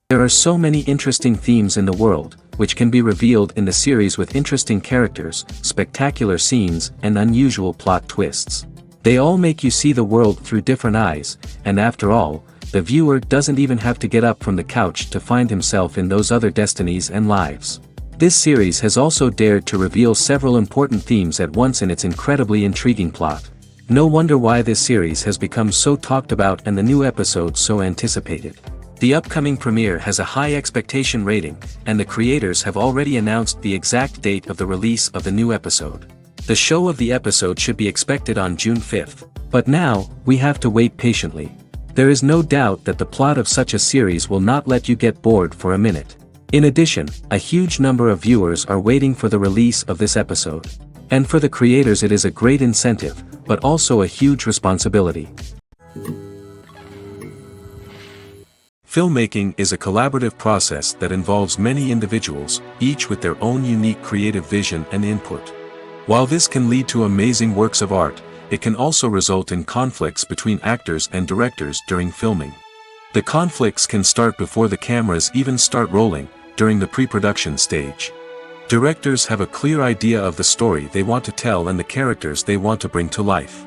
There are so many interesting themes in the world, which can be revealed in the series with interesting characters, spectacular scenes, and unusual plot twists. They all make you see the world through different eyes, and after all, the viewer doesn't even have to get up from the couch to find himself in those other destinies and lives. This series has also dared to reveal several important themes at once in its incredibly intriguing plot. No wonder why this series has become so talked about and the new episodes so anticipated. The upcoming premiere has a high expectation rating, and the creators have already announced the exact date of the release of the new episode. The show of the episode should be expected on June 5th, but now, we have to wait patiently. There is no doubt that the plot of such a series will not let you get bored for a minute. In addition, a huge number of viewers are waiting for the release of this episode. And for the creators it is a great incentive, but also a huge responsibility. Filmmaking is a collaborative process that involves many individuals, each with their own unique creative vision and input. While this can lead to amazing works of art, it can also result in conflicts between actors and directors during filming. The conflicts can start before the cameras even start rolling, during the pre-production stage. Directors have a clear idea of the story they want to tell and the characters they want to bring to life.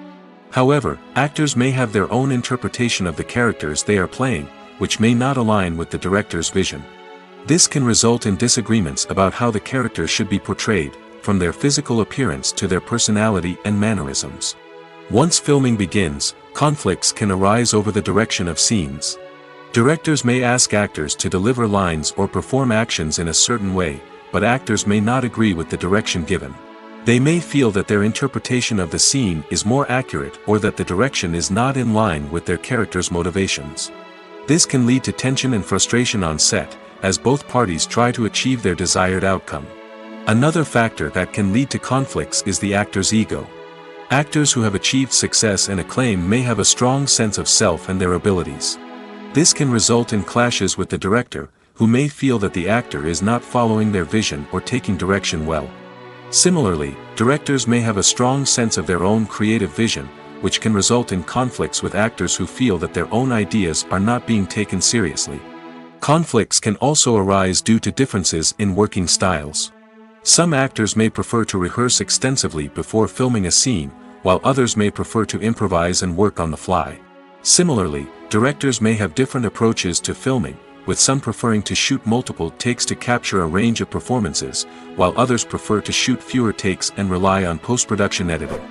However, actors may have their own interpretation of the characters they are playing, which may not align with the director's vision. This can result in disagreements about how the characters should be portrayed, from their physical appearance to their personality and mannerisms. Once filming begins, conflicts can arise over the direction of scenes. Directors may ask actors to deliver lines or perform actions in a certain way, but actors may not agree with the direction given. They may feel that their interpretation of the scene is more accurate or that the direction is not in line with their character's motivations. This can lead to tension and frustration on set, as both parties try to achieve their desired outcome. Another factor that can lead to conflicts is the actor's ego. Actors who have achieved success and acclaim may have a strong sense of self and their abilities. This can result in clashes with the director, who may feel that the actor is not following their vision or taking direction well. Similarly, directors may have a strong sense of their own creative vision, which can result in conflicts with actors who feel that their own ideas are not being taken seriously. Conflicts can also arise due to differences in working styles. Some actors may prefer to rehearse extensively before filming a scene, while others may prefer to improvise and work on the fly. Similarly, directors may have different approaches to filming, with some preferring to shoot multiple takes to capture a range of performances, while others prefer to shoot fewer takes and rely on post-production editing.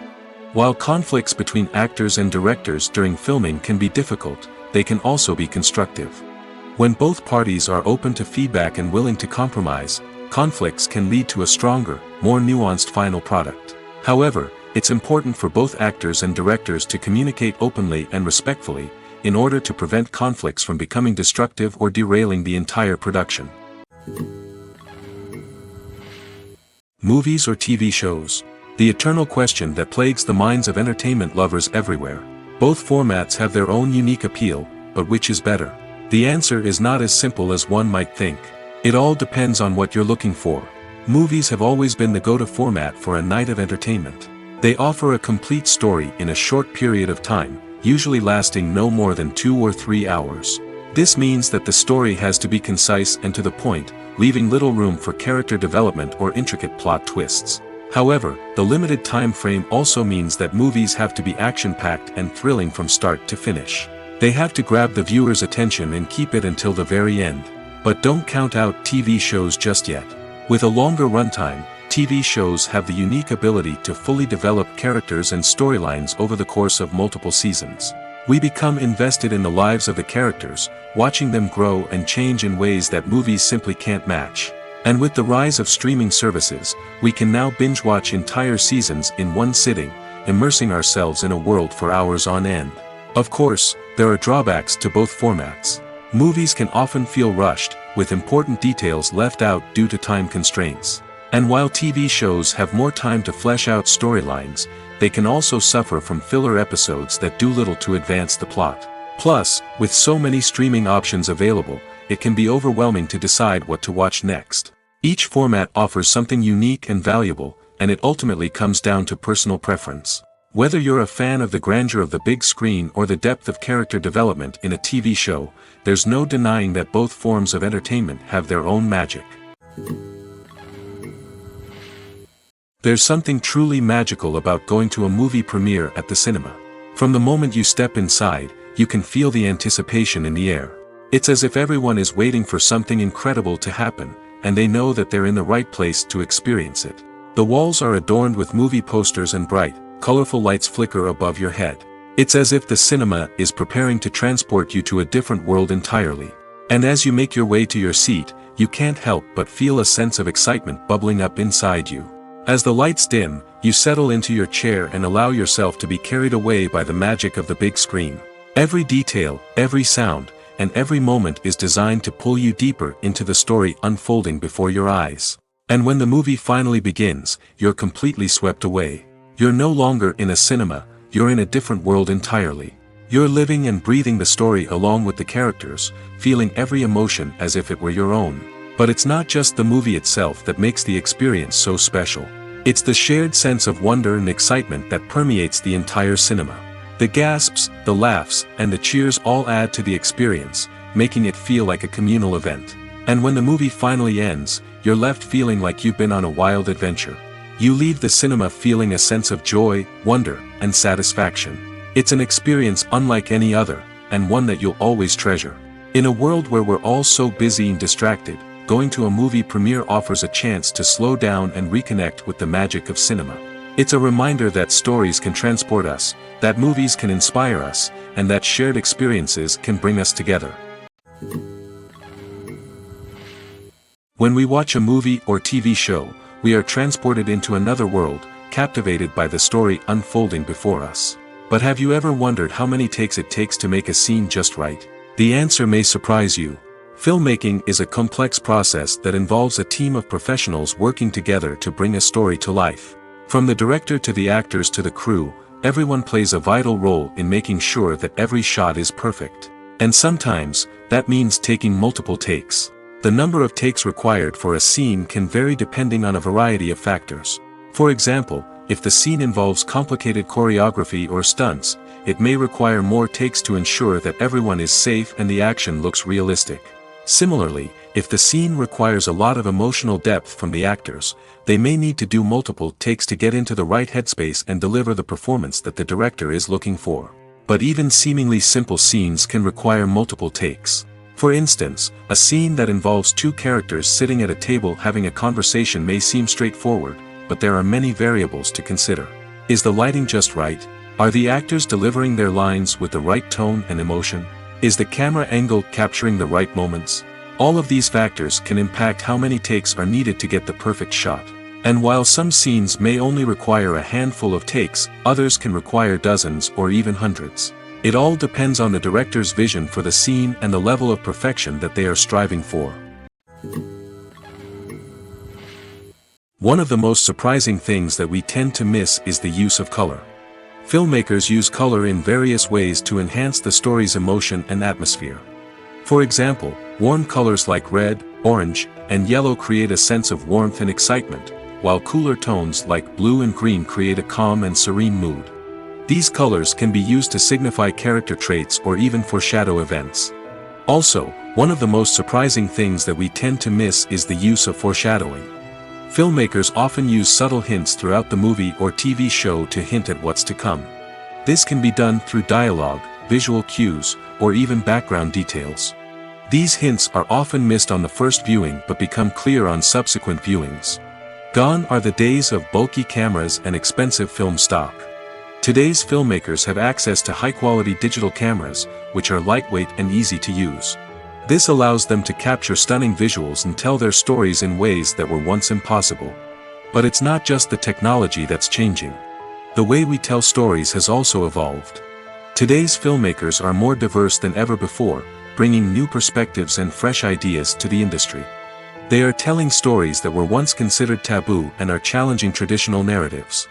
While conflicts between actors and directors during filming can be difficult, they can also be constructive. When both parties are open to feedback and willing to compromise, conflicts can lead to a stronger, more nuanced final product. However, it's important for both actors and directors to communicate openly and respectfully, in order to prevent conflicts from becoming destructive or derailing the entire production. Movies or TV shows? The eternal question that plagues the minds of entertainment lovers everywhere. Both formats have their own unique appeal, but which is better? The answer is not as simple as one might think. It all depends on what you're looking for. Movies have always been the go-to format for a night of entertainment. They offer a complete story in a short period of time, usually lasting no more than 2 or 3 hours. This means that the story has to be concise and to the point, leaving little room for character development or intricate plot twists. However, the limited time frame also means that movies have to be action-packed and thrilling from start to finish. They have to grab the viewer's attention and keep it until the very end. But don't count out TV shows just yet. With a longer runtime, TV shows have the unique ability to fully develop characters and storylines over the course of multiple seasons. We become invested in the lives of the characters, watching them grow and change in ways that movies simply can't match. And with the rise of streaming services, we can now binge-watch entire seasons in one sitting, immersing ourselves in a world for hours on end. Of course, there are drawbacks to both formats. Movies can often feel rushed, with important details left out due to time constraints. And while TV shows have more time to flesh out storylines, they can also suffer from filler episodes that do little to advance the plot. Plus, with so many streaming options available, it can be overwhelming to decide what to watch next. Each format offers something unique and valuable, and it ultimately comes down to personal preference. Whether you're a fan of the grandeur of the big screen or the depth of character development in a TV show, there's no denying that both forms of entertainment have their own magic. There's something truly magical about going to a movie premiere at the cinema. From the moment you step inside, you can feel the anticipation in the air. It's as if everyone is waiting for something incredible to happen, and they know that they're in the right place to experience it. The walls are adorned with movie posters and bright, colorful lights flicker above your head. It's as if the cinema is preparing to transport you to a different world entirely. And as you make your way to your seat, you can't help but feel a sense of excitement bubbling up inside you. As the lights dim, you settle into your chair and allow yourself to be carried away by the magic of the big screen. Every detail, every sound, and every moment is designed to pull you deeper into the story unfolding before your eyes. And when the movie finally begins, you're completely swept away. You're no longer in a cinema, you're in a different world entirely. You're living and breathing the story along with the characters, feeling every emotion as if it were your own. But it's not just the movie itself that makes the experience so special. It's the shared sense of wonder and excitement that permeates the entire cinema. The gasps, the laughs, and the cheers all add to the experience, making it feel like a communal event. And when the movie finally ends, you're left feeling like you've been on a wild adventure. You leave the cinema feeling a sense of joy, wonder, and satisfaction. It's an experience unlike any other, and one that you'll always treasure. In a world where we're all so busy and distracted, going to a movie premiere offers a chance to slow down and reconnect with the magic of cinema. It's a reminder that stories can transport us, that movies can inspire us, and that shared experiences can bring us together. When we watch a movie or TV show, we are transported into another world, captivated by the story unfolding before us. But have you ever wondered how many takes it takes to make a scene just right? The answer may surprise you. Filmmaking is a complex process that involves a team of professionals working together to bring a story to life. From the director to the actors to the crew, everyone plays a vital role in making sure that every shot is perfect. And sometimes, that means taking multiple takes. The number of takes required for a scene can vary depending on a variety of factors. For example, if the scene involves complicated choreography or stunts, it may require more takes to ensure that everyone is safe and the action looks realistic. Similarly, if the scene requires a lot of emotional depth from the actors, they may need to do multiple takes to get into the right headspace and deliver the performance that the director is looking for. But even seemingly simple scenes can require multiple takes. For instance, a scene that involves two characters sitting at a table having a conversation may seem straightforward, but there are many variables to consider. Is the lighting just right? Are the actors delivering their lines with the right tone and emotion? Is the camera angle capturing the right moments? All of these factors can impact how many takes are needed to get the perfect shot. And while some scenes may only require a handful of takes, others can require dozens or even hundreds. It all depends on the director's vision for the scene and the level of perfection that they are striving for. One of the most surprising things that we tend to miss is the use of color. Filmmakers use color in various ways to enhance the story's emotion and atmosphere. For example, warm colors like red, orange, and yellow create a sense of warmth and excitement, while cooler tones like blue and green create a calm and serene mood. These colors can be used to signify character traits or even foreshadow events. Also, one of the most surprising things that we tend to miss is the use of foreshadowing. Filmmakers often use subtle hints throughout the movie or TV show to hint at what's to come. This can be done through dialogue, visual cues, or even background details. These hints are often missed on the first viewing but become clear on subsequent viewings. Gone are the days of bulky cameras and expensive film stock. Today's filmmakers have access to high-quality digital cameras, which are lightweight and easy to use. This allows them to capture stunning visuals and tell their stories in ways that were once impossible. But it's not just the technology that's changing. The way we tell stories has also evolved. Today's filmmakers are more diverse than ever before, bringing new perspectives and fresh ideas to the industry. They are telling stories that were once considered taboo and are challenging traditional narratives.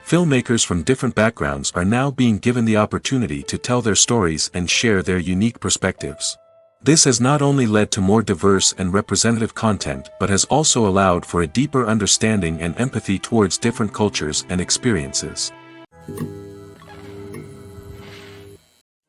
Filmmakers from different backgrounds are now being given the opportunity to tell their stories and share their unique perspectives. This has not only led to more diverse and representative content but has also allowed for a deeper understanding and empathy towards different cultures and experiences.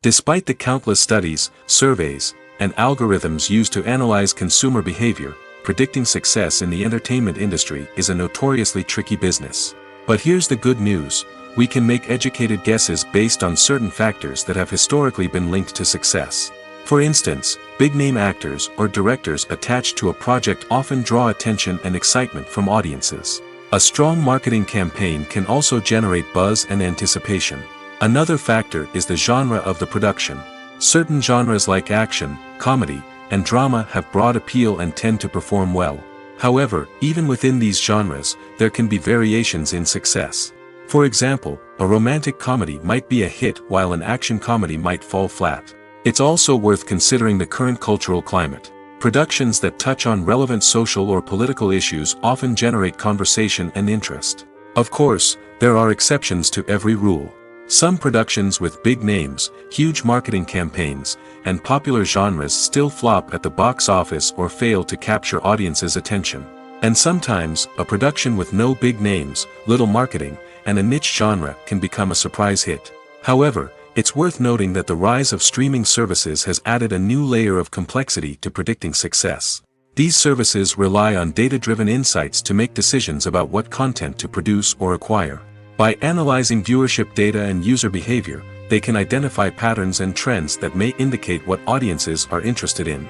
Despite the countless studies, surveys, and algorithms used to analyze consumer behavior, predicting success in the entertainment industry is a notoriously tricky business. But here's the good news: we can make educated guesses based on certain factors that have historically been linked to success. For instance, big-name actors or directors attached to a project often draw attention and excitement from audiences. A strong marketing campaign can also generate buzz and anticipation. Another factor is the genre of the production. Certain genres like action, comedy, and drama have broad appeal and tend to perform well. However, even within these genres, there can be variations in success. For example, a romantic comedy might be a hit while an action comedy might fall flat. It's also worth considering the current cultural climate. Productions that touch on relevant social or political issues often generate conversation and interest. Of course, there are exceptions to every rule. Some productions with big names, huge marketing campaigns, and popular genres still flop at the box office or fail to capture audiences' attention. And sometimes, a production with no big names, little marketing, and a niche genre can become a surprise hit. However, it's worth noting that the rise of streaming services has added a new layer of complexity to predicting success. These services rely on data-driven insights to make decisions about what content to produce or acquire. By analyzing viewership data and user behavior, they can identify patterns and trends that may indicate what audiences are interested in.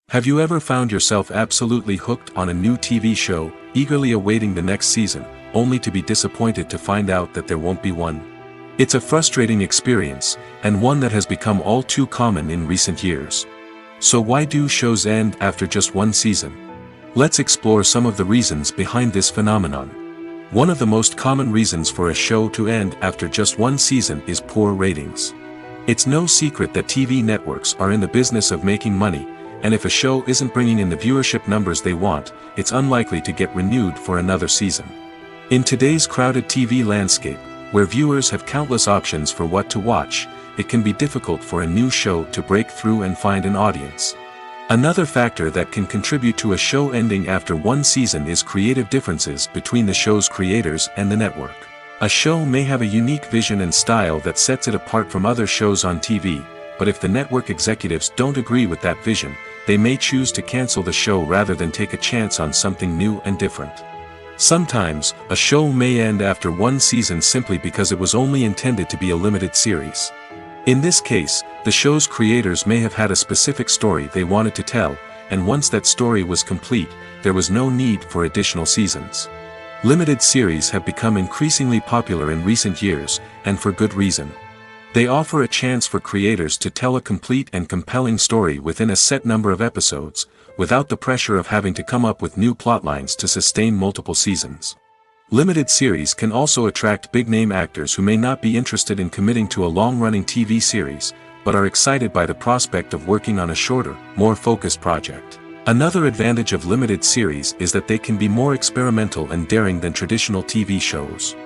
Have you ever found yourself absolutely hooked on a new TV show, eagerly awaiting the next season, only to be disappointed to find out that there won't be one? It's a frustrating experience, and one that has become all too common in recent years. So why do shows end after just one season? Let's explore some of the reasons behind this phenomenon. One of the most common reasons for a show to end after just one season is poor ratings. It's no secret that TV networks are in the business of making money, and if a show isn't bringing in the viewership numbers they want, it's unlikely to get renewed for another season. In today's crowded TV landscape, where viewers have countless options for what to watch, it can be difficult for a new show to break through and find an audience. Another factor that can contribute to a show ending after one season is creative differences between the show's creators and the network. A show may have a unique vision and style that sets it apart from other shows on TV, but if the network executives don't agree with that vision, they may choose to cancel the show rather than take a chance on something new and different. Sometimes, a show may end after one season simply because it was only intended to be a limited series. In this case, the show's creators may have had a specific story they wanted to tell, and once that story was complete, there was no need for additional seasons. Limited series have become increasingly popular in recent years, and for good reason. They offer a chance for creators to tell a complete and compelling story within a set number of episodes, without the pressure of having to come up with new plotlines to sustain multiple seasons. Limited series can also attract big-name actors who may not be interested in committing to a long-running TV series, but are excited by the prospect of working on a shorter, more focused project. Another advantage of limited series is that they can be more experimental and daring than traditional TV shows.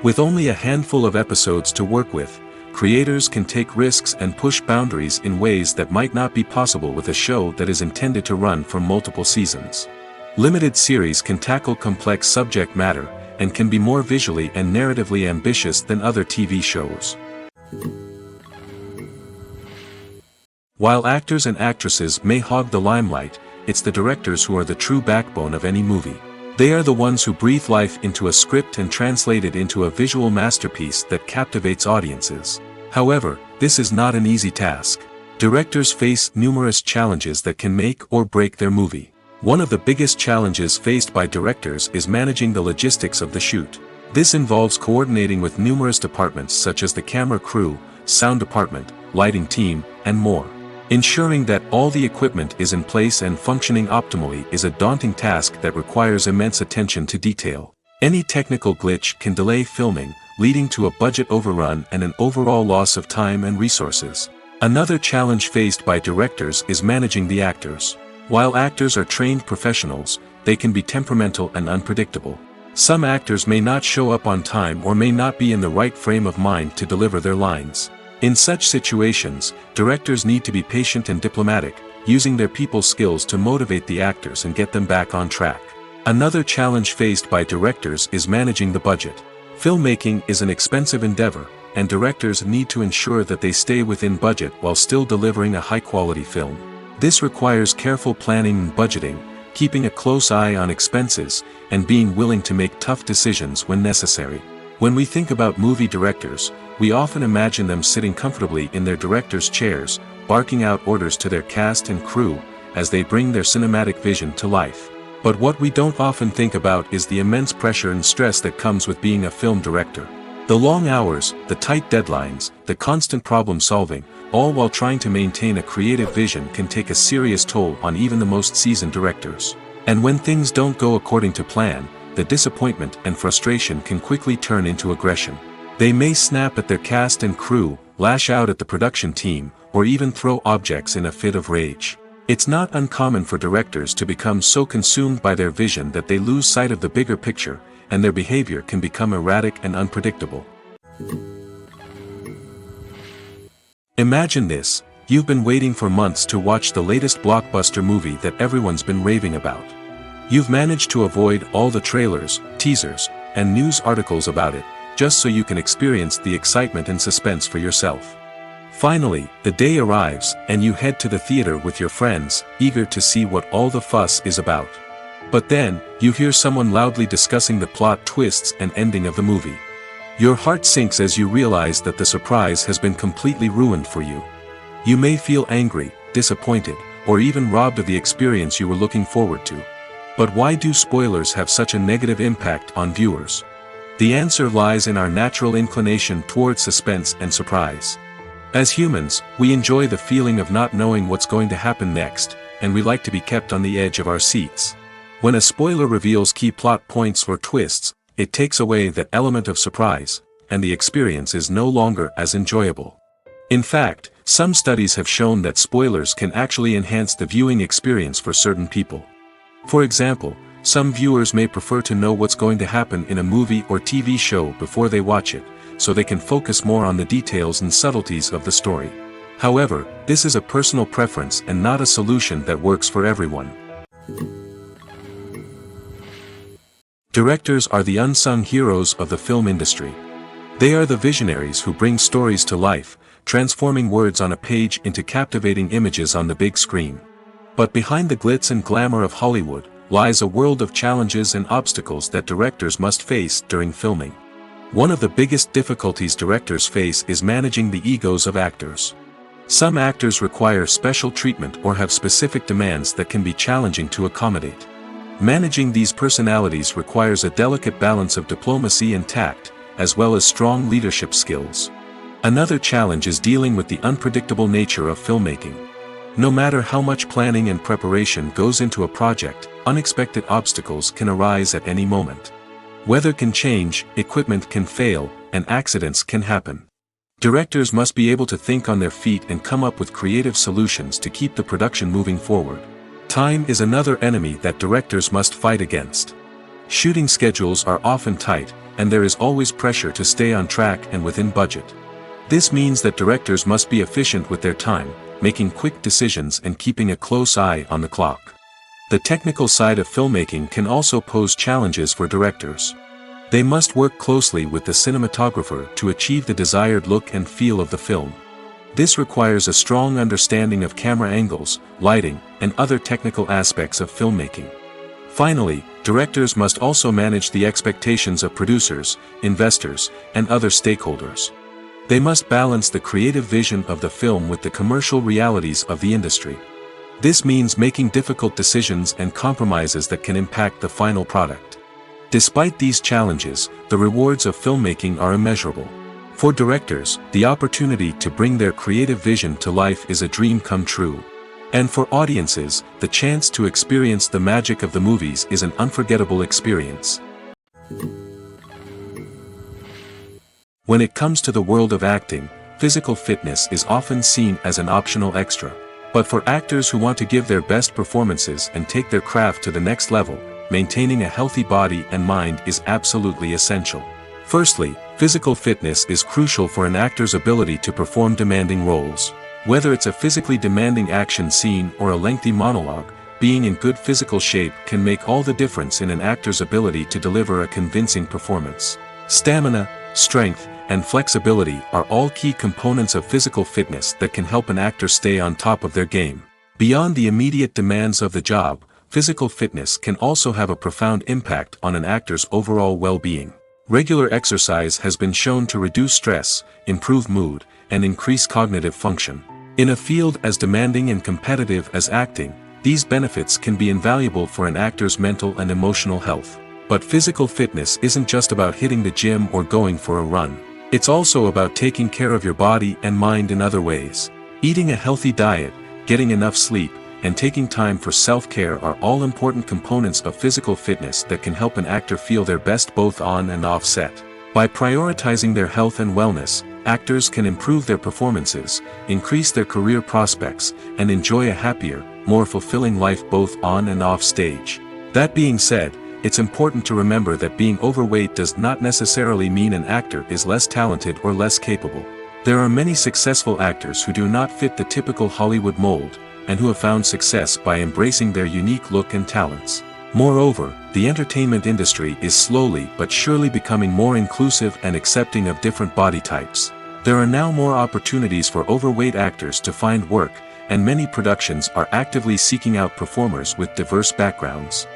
With only a handful of episodes to work with, creators can take risks and push boundaries in ways that might not be possible with a show that is intended to run for multiple seasons. Limited series can tackle complex subject matter, and can be more visually and narratively ambitious than other TV shows. While actors and actresses may hog the limelight, it's the directors who are the true backbone of any movie. They are the ones who breathe life into a script and translate it into a visual masterpiece that captivates audiences. However, this is not an easy task. Directors face numerous challenges that can make or break their movie. One of the biggest challenges faced by directors is managing the logistics of the shoot. This involves coordinating with numerous departments such as the camera crew, sound department, lighting team, and more. Ensuring that all the equipment is in place and functioning optimally is a daunting task that requires immense attention to detail. Any technical glitch can delay filming, leading to a budget overrun and an overall loss of time and resources. Another challenge faced by directors is managing the actors. While actors are trained professionals, they can be temperamental and unpredictable. Some actors may not show up on time or may not be in the right frame of mind to deliver their lines. In such situations, directors need to be patient and diplomatic, using their people skills to motivate the actors and get them back on track. Another challenge faced by directors is managing the budget. Filmmaking is an expensive endeavor, and directors need to ensure that they stay within budget while still delivering a high-quality film. This requires careful planning and budgeting, keeping a close eye on expenses, and being willing to make tough decisions when necessary. When we think about movie directors, we often imagine them sitting comfortably in their director's chairs, barking out orders to their cast and crew, as they bring their cinematic vision to life. But what we don't often think about is the immense pressure and stress that comes with being a film director. The long hours, the tight deadlines, the constant problem solving, all while trying to maintain a creative vision can take a serious toll on even the most seasoned directors. And when things don't go according to plan, the disappointment and frustration can quickly turn into aggression. They may snap at their cast and crew, lash out at the production team, or even throw objects in a fit of rage. It's not uncommon for directors to become so consumed by their vision that they lose sight of the bigger picture, and their behavior can become erratic and unpredictable. Imagine this: you've been waiting for months to watch the latest blockbuster movie that everyone's been raving about. You've managed to avoid all the trailers, teasers, and news articles about it, just so you can experience the excitement and suspense for yourself. Finally, the day arrives, and you head to the theater with your friends, eager to see what all the fuss is about. But then, you hear someone loudly discussing the plot twists and ending of the movie. Your heart sinks as you realize that the surprise has been completely ruined for you. You may feel angry, disappointed, or even robbed of the experience you were looking forward to. But why do spoilers have such a negative impact on viewers? The answer lies in our natural inclination towards suspense and surprise. As humans, we enjoy the feeling of not knowing what's going to happen next, and we like to be kept on the edge of our seats. When a spoiler reveals key plot points or twists, it takes away that element of surprise, and the experience is no longer as enjoyable. In fact, some studies have shown that spoilers can actually enhance the viewing experience for certain people. For example, some viewers may prefer to know what's going to happen in a movie or TV show before they watch it, so they can focus more on the details and subtleties of the story. However, this is a personal preference and not a solution that works for everyone. Directors are the unsung heroes of the film industry. They are the visionaries who bring stories to life, transforming words on a page into captivating images on the big screen. But behind the glitz and glamour of Hollywood lies a world of challenges and obstacles that directors must face during filming. One of the biggest difficulties directors face is managing the egos of actors. Some actors require special treatment or have specific demands that can be challenging to accommodate. Managing these personalities requires a delicate balance of diplomacy and tact, as well as strong leadership skills. Another challenge is dealing with the unpredictable nature of filmmaking. No matter how much planning and preparation goes into a project, unexpected obstacles can arise at any moment. Weather can change, equipment can fail, and accidents can happen. Directors must be able to think on their feet and come up with creative solutions to keep the production moving forward. Time is another enemy that directors must fight against. Shooting schedules are often tight, and there is always pressure to stay on track and within budget. This means that directors must be efficient with their time, making quick decisions and keeping a close eye on the clock. The technical side of filmmaking can also pose challenges for directors. They must work closely with the cinematographer to achieve the desired look and feel of the film. This requires a strong understanding of camera angles, lighting, and other technical aspects of filmmaking. Finally, directors must also manage the expectations of producers, investors, and other stakeholders. They must balance the creative vision of the film with the commercial realities of the industry. This means making difficult decisions and compromises that can impact the final product. Despite these challenges, the rewards of filmmaking are immeasurable. For directors, the opportunity to bring their creative vision to life is a dream come true. And for audiences, the chance to experience the magic of the movies is an unforgettable experience. When it comes to the world of acting, physical fitness is often seen as an optional extra. But for actors who want to give their best performances and take their craft to the next level, maintaining a healthy body and mind is absolutely essential. Firstly, physical fitness is crucial for an actor's ability to perform demanding roles. Whether it's a physically demanding action scene or a lengthy monologue, being in good physical shape can make all the difference in an actor's ability to deliver a convincing performance. Stamina, strength, and flexibility are all key components of physical fitness that can help an actor stay on top of their game. Beyond the immediate demands of the job, physical fitness can also have a profound impact on an actor's overall well-being. Regular exercise has been shown to reduce stress, improve mood, and increase cognitive function. In a field as demanding and competitive as acting, these benefits can be invaluable for an actor's mental and emotional health. But physical fitness isn't just about hitting the gym or going for a run. It's also about taking care of your body and mind in other ways. Eating a healthy diet, getting enough sleep, and taking time for self-care are all important components of physical fitness that can help an actor feel their best both on and off set. By prioritizing their health and wellness, actors can improve their performances, increase their career prospects, and enjoy a happier, more fulfilling life both on and off stage. That being said, it's important to remember that being overweight does not necessarily mean an actor is less talented or less capable. There are many successful actors who do not fit the typical Hollywood mold, and who have found success by embracing their unique look and talents. Moreover, the entertainment industry is slowly but surely becoming more inclusive and accepting of different body types. There are now more opportunities for overweight actors to find work, and many productions are actively seeking out performers with diverse backgrounds.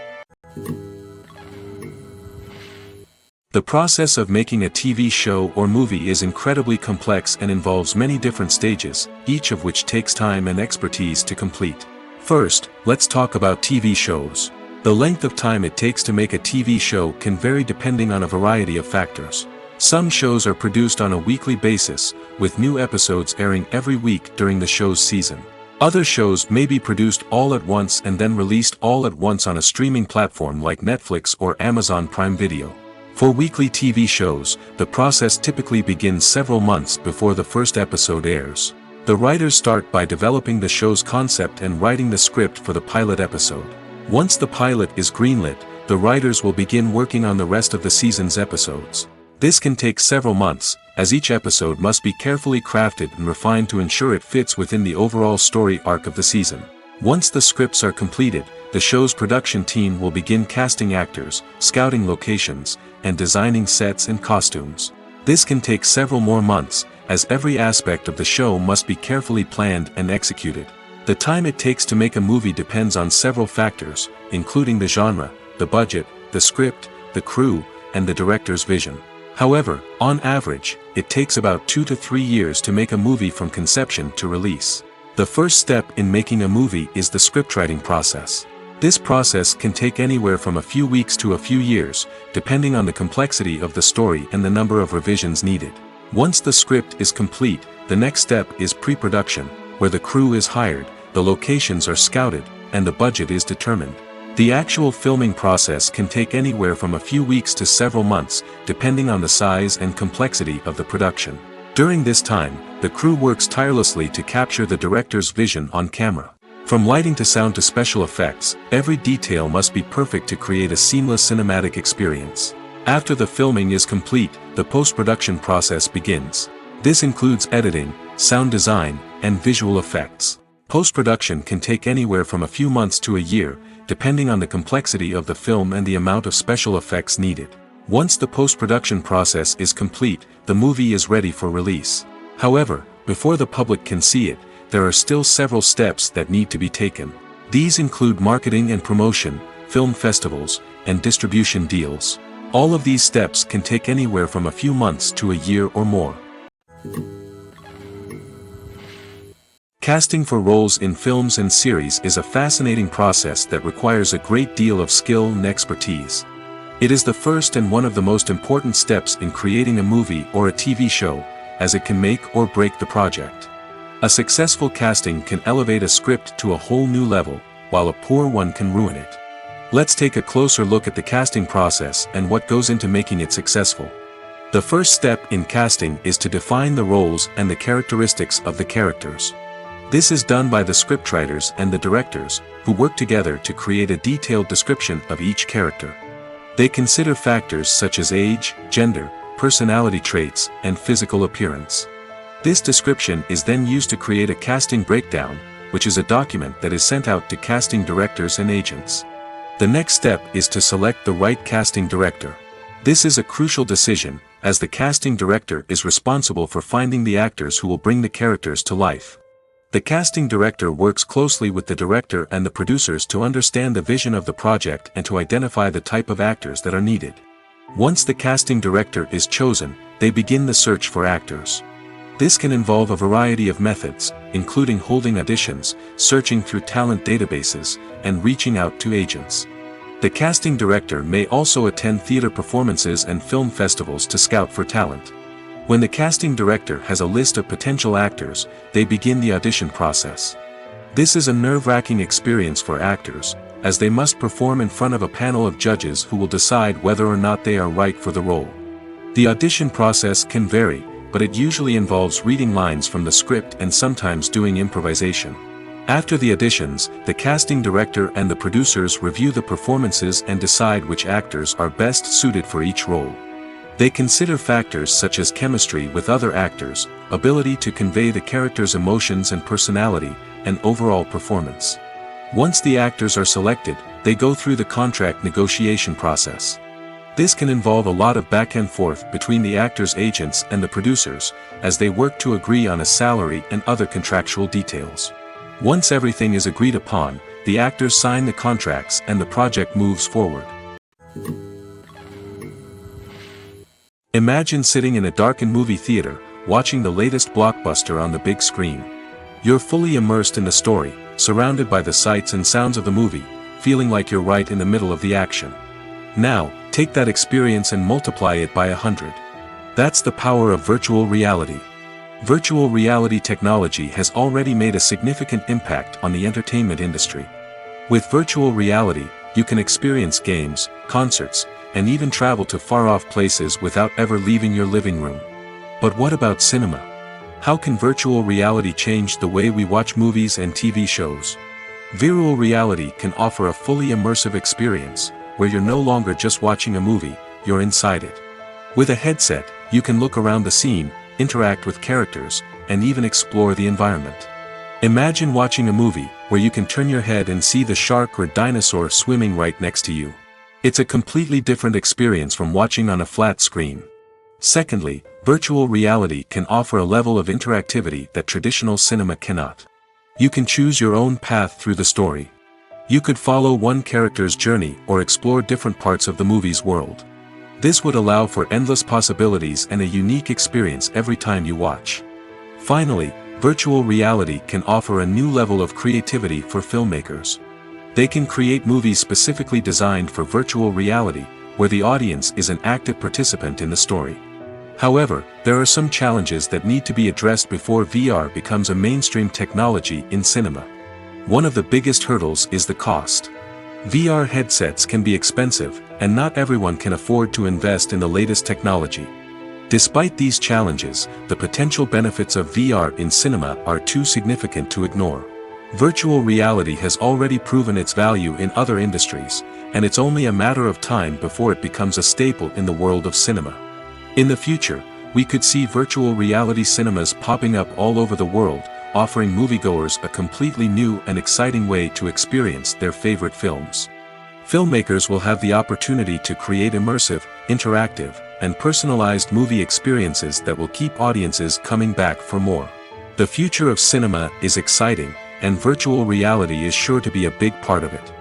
The process of making a TV show or movie is incredibly complex and involves many different stages, each of which takes time and expertise to complete. First, let's talk about TV shows. The length of time it takes to make a TV show can vary depending on a variety of factors. Some shows are produced on a weekly basis, with new episodes airing every week during the show's season. Other shows may be produced all at once and then released all at once on a streaming platform like Netflix or Amazon Prime Video. For weekly TV shows, the process typically begins several months before the first episode airs. The writers start by developing the show's concept and writing the script for the pilot episode. Once the pilot is greenlit, the writers will begin working on the rest of the season's episodes. This can take several months, as each episode must be carefully crafted and refined to ensure it fits within the overall story arc of the season. Once the scripts are completed, the show's production team will begin casting actors, scouting locations, and designing sets and costumes. This can take several more months, as every aspect of the show must be carefully planned and executed. The time it takes to make a movie depends on several factors, including the genre, the budget, the script, the crew, and the director's vision. However, on average, it takes about 2 to 3 years to make a movie from conception to release. The first step in making a movie is the scriptwriting process. This process can take anywhere from a few weeks to a few years, depending on the complexity of the story and the number of revisions needed. Once the script is complete, the next step is pre-production, where the crew is hired, the locations are scouted, and the budget is determined. The actual filming process can take anywhere from a few weeks to several months, depending on the size and complexity of the production. During this time, the crew works tirelessly to capture the director's vision on camera. From lighting to sound to special effects, every detail must be perfect to create a seamless cinematic experience. After the filming is complete, the post-production process begins. This includes editing, sound design, and visual effects. Post-production can take anywhere from a few months to a year, depending on the complexity of the film and the amount of special effects needed. Once the post-production process is complete, the movie is ready for release. However, before the public can see it, there are still several steps that need to be taken. These include marketing and promotion, film festivals, and distribution deals. All of these steps can take anywhere from a few months to a year or more. Casting for roles in films and series is a fascinating process that requires a great deal of skill and expertise. It is the first and one of the most important steps in creating a movie or a TV show, as it can make or break the project. A successful casting can elevate a script to a whole new level, while a poor one can ruin it. Let's take a closer look at the casting process and what goes into making it successful. The first step in casting is to define the roles and the characteristics of the characters. This is done by the scriptwriters and the directors, who work together to create a detailed description of each character. They consider factors such as age, gender, personality traits, and physical appearance. This description is then used to create a casting breakdown, which is a document that is sent out to casting directors and agents. The next step is to select the right casting director. This is a crucial decision, as the casting director is responsible for finding the actors who will bring the characters to life. The casting director works closely with the director and the producers to understand the vision of the project and to identify the type of actors that are needed. Once the casting director is chosen, they begin the search for actors. This can involve a variety of methods, including holding auditions, searching through talent databases, and reaching out to agents. The casting director may also attend theater performances and film festivals to scout for talent. When the casting director has a list of potential actors, they begin the audition process. This is a nerve-wracking experience for actors, as they must perform in front of a panel of judges who will decide whether or not they are right for the role. The audition process can vary, but it usually involves reading lines from the script and sometimes doing improvisation. After the auditions, the casting director and the producers review the performances and decide which actors are best suited for each role. They consider factors such as chemistry with other actors, ability to convey the character's emotions and personality, and overall performance. Once the actors are selected, they go through the contract negotiation process. This can involve a lot of back and forth between the actors' agents and the producers, as they work to agree on a salary and other contractual details. Once everything is agreed upon, the actors sign the contracts and the project moves forward. Imagine sitting in a darkened movie theater, watching the latest blockbuster on the big screen. You're fully immersed in the story, surrounded by the sights and sounds of the movie, feeling like you're right in the middle of the action. Now, take that experience and multiply it by 100. That's the power of virtual reality. Virtual reality technology has already made a significant impact on the entertainment industry. With virtual reality, you can experience games, concerts, and even travel to far-off places without ever leaving your living room. But what about cinema? How can virtual reality change the way we watch movies and TV shows? Virtual reality can offer a fully immersive experience, where you're no longer just watching a movie, you're inside it. With a headset, you can look around the scene, interact with characters, and even explore the environment. Imagine watching a movie, where you can turn your head and see the shark or dinosaur swimming right next to you. It's a completely different experience from watching on a flat screen. Secondly, virtual reality can offer a level of interactivity that traditional cinema cannot. You can choose your own path through the story. You could follow one character's journey or explore different parts of the movie's world. This would allow for endless possibilities and a unique experience every time you watch. Finally, virtual reality can offer a new level of creativity for filmmakers. They can create movies specifically designed for virtual reality, where the audience is an active participant in the story. However, there are some challenges that need to be addressed before VR becomes a mainstream technology in cinema. One of the biggest hurdles is the cost. VR headsets can be expensive, and not everyone can afford to invest in the latest technology. Despite these challenges, the potential benefits of VR in cinema are too significant to ignore. Virtual reality has already proven its value in other industries, and it's only a matter of time before it becomes a staple in the world of cinema. In the future, we could see virtual reality cinemas popping up all over the world, offering moviegoers a completely new and exciting way to experience their favorite films. Filmmakers will have the opportunity to create immersive, interactive, and personalized movie experiences that will keep audiences coming back for more. The future of cinema is exciting, and virtual reality is sure to be a big part of it.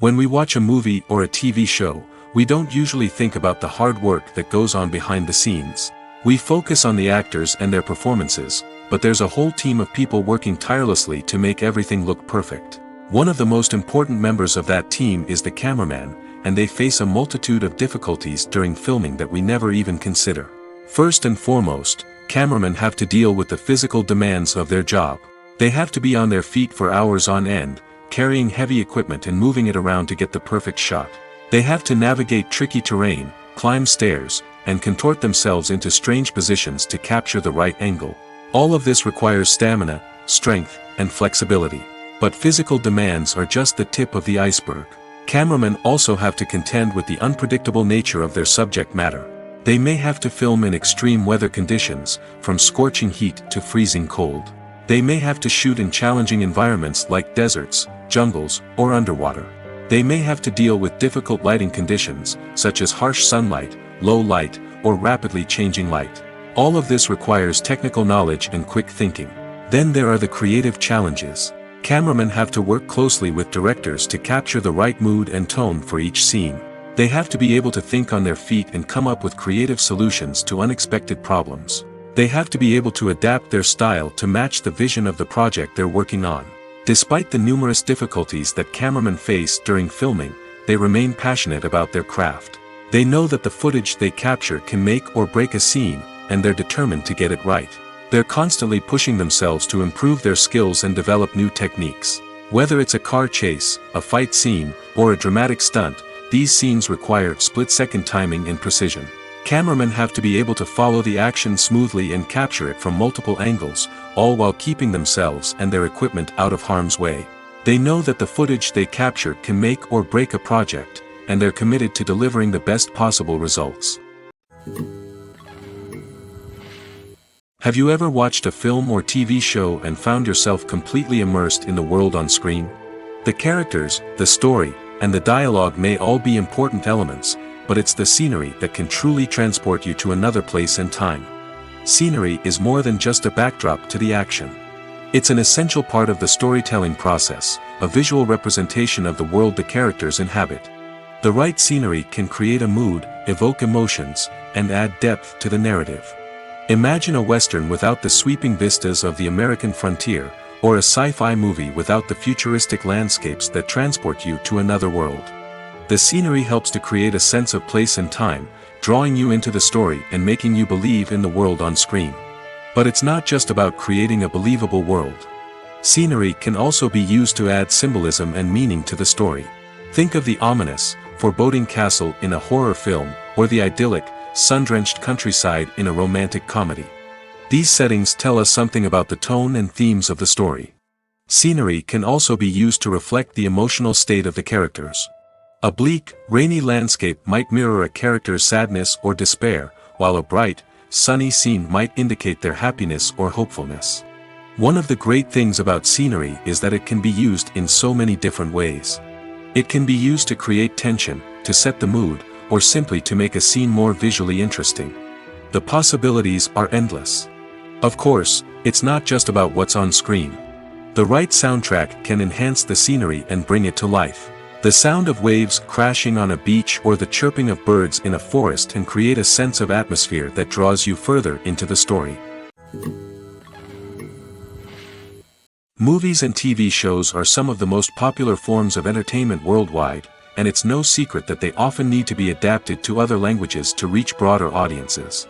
When we watch a movie or a TV show, we don't usually think about the hard work that goes on behind the scenes. We focus on the actors and their performances, but there's a whole team of people working tirelessly to make everything look perfect. One of the most important members of that team is the cameraman, and they face a multitude of difficulties during filming that we never even consider. First and foremost, cameramen have to deal with the physical demands of their job. They have to be on their feet for hours on end, carrying heavy equipment and moving it around to get the perfect shot. They have to navigate tricky terrain, climb stairs, and contort themselves into strange positions to capture the right angle. All of this requires stamina, strength, and flexibility. But physical demands are just the tip of the iceberg. Cameramen also have to contend with the unpredictable nature of their subject matter. They may have to film in extreme weather conditions, from scorching heat to freezing cold. They may have to shoot in challenging environments like deserts, jungles, or underwater. They may have to deal with difficult lighting conditions, such as harsh sunlight, low light, or rapidly changing light. All of this requires technical knowledge and quick thinking. Then there are the creative challenges. Cameramen have to work closely with directors to capture the right mood and tone for each scene. They have to be able to think on their feet and come up with creative solutions to unexpected problems. They have to be able to adapt their style to match the vision of the project they're working on. Despite the numerous difficulties that cameramen face during filming, they remain passionate about their craft. They know that the footage they capture can make or break a scene, and they're determined to get it right. They're constantly pushing themselves to improve their skills and develop new techniques. Whether it's a car chase, a fight scene, or a dramatic stunt, these scenes require split-second timing and precision. Cameramen have to be able to follow the action smoothly and capture it from multiple angles, all while keeping themselves and their equipment out of harm's way. They know that the footage they capture can make or break a project, and they're committed to delivering the best possible results. Have you ever watched a film or TV show and found yourself completely immersed in the world on screen? The characters, the story, and the dialogue may all be important elements, but it's the scenery that can truly transport you to another place and time. Scenery is more than just a backdrop to the action. It's an essential part of the storytelling process, a visual representation of the world the characters inhabit. The right scenery can create a mood, evoke emotions, and add depth to the narrative. Imagine a Western without the sweeping vistas of the American frontier, or a sci-fi movie without the futuristic landscapes that transport you to another world. The scenery helps to create a sense of place and time, drawing you into the story and making you believe in the world on screen. But it's not just about creating a believable world. Scenery can also be used to add symbolism and meaning to the story. Think of the ominous, foreboding castle in a horror film, or the idyllic, sun-drenched countryside in a romantic comedy. These settings tell us something about the tone and themes of the story. Scenery can also be used to reflect the emotional state of the characters. A bleak, rainy landscape might mirror a character's sadness or despair, while a bright, sunny scene might indicate their happiness or hopefulness. One of the great things about scenery is that it can be used in so many different ways. It can be used to create tension, to set the mood, or simply to make a scene more visually interesting. The possibilities are endless. Of course, it's not just about what's on screen. The right soundtrack can enhance the scenery and bring it to life. The sound of waves crashing on a beach or the chirping of birds in a forest can create a sense of atmosphere that draws you further into the story. Movies and TV shows are some of the most popular forms of entertainment worldwide, and it's no secret that they often need to be adapted to other languages to reach broader audiences.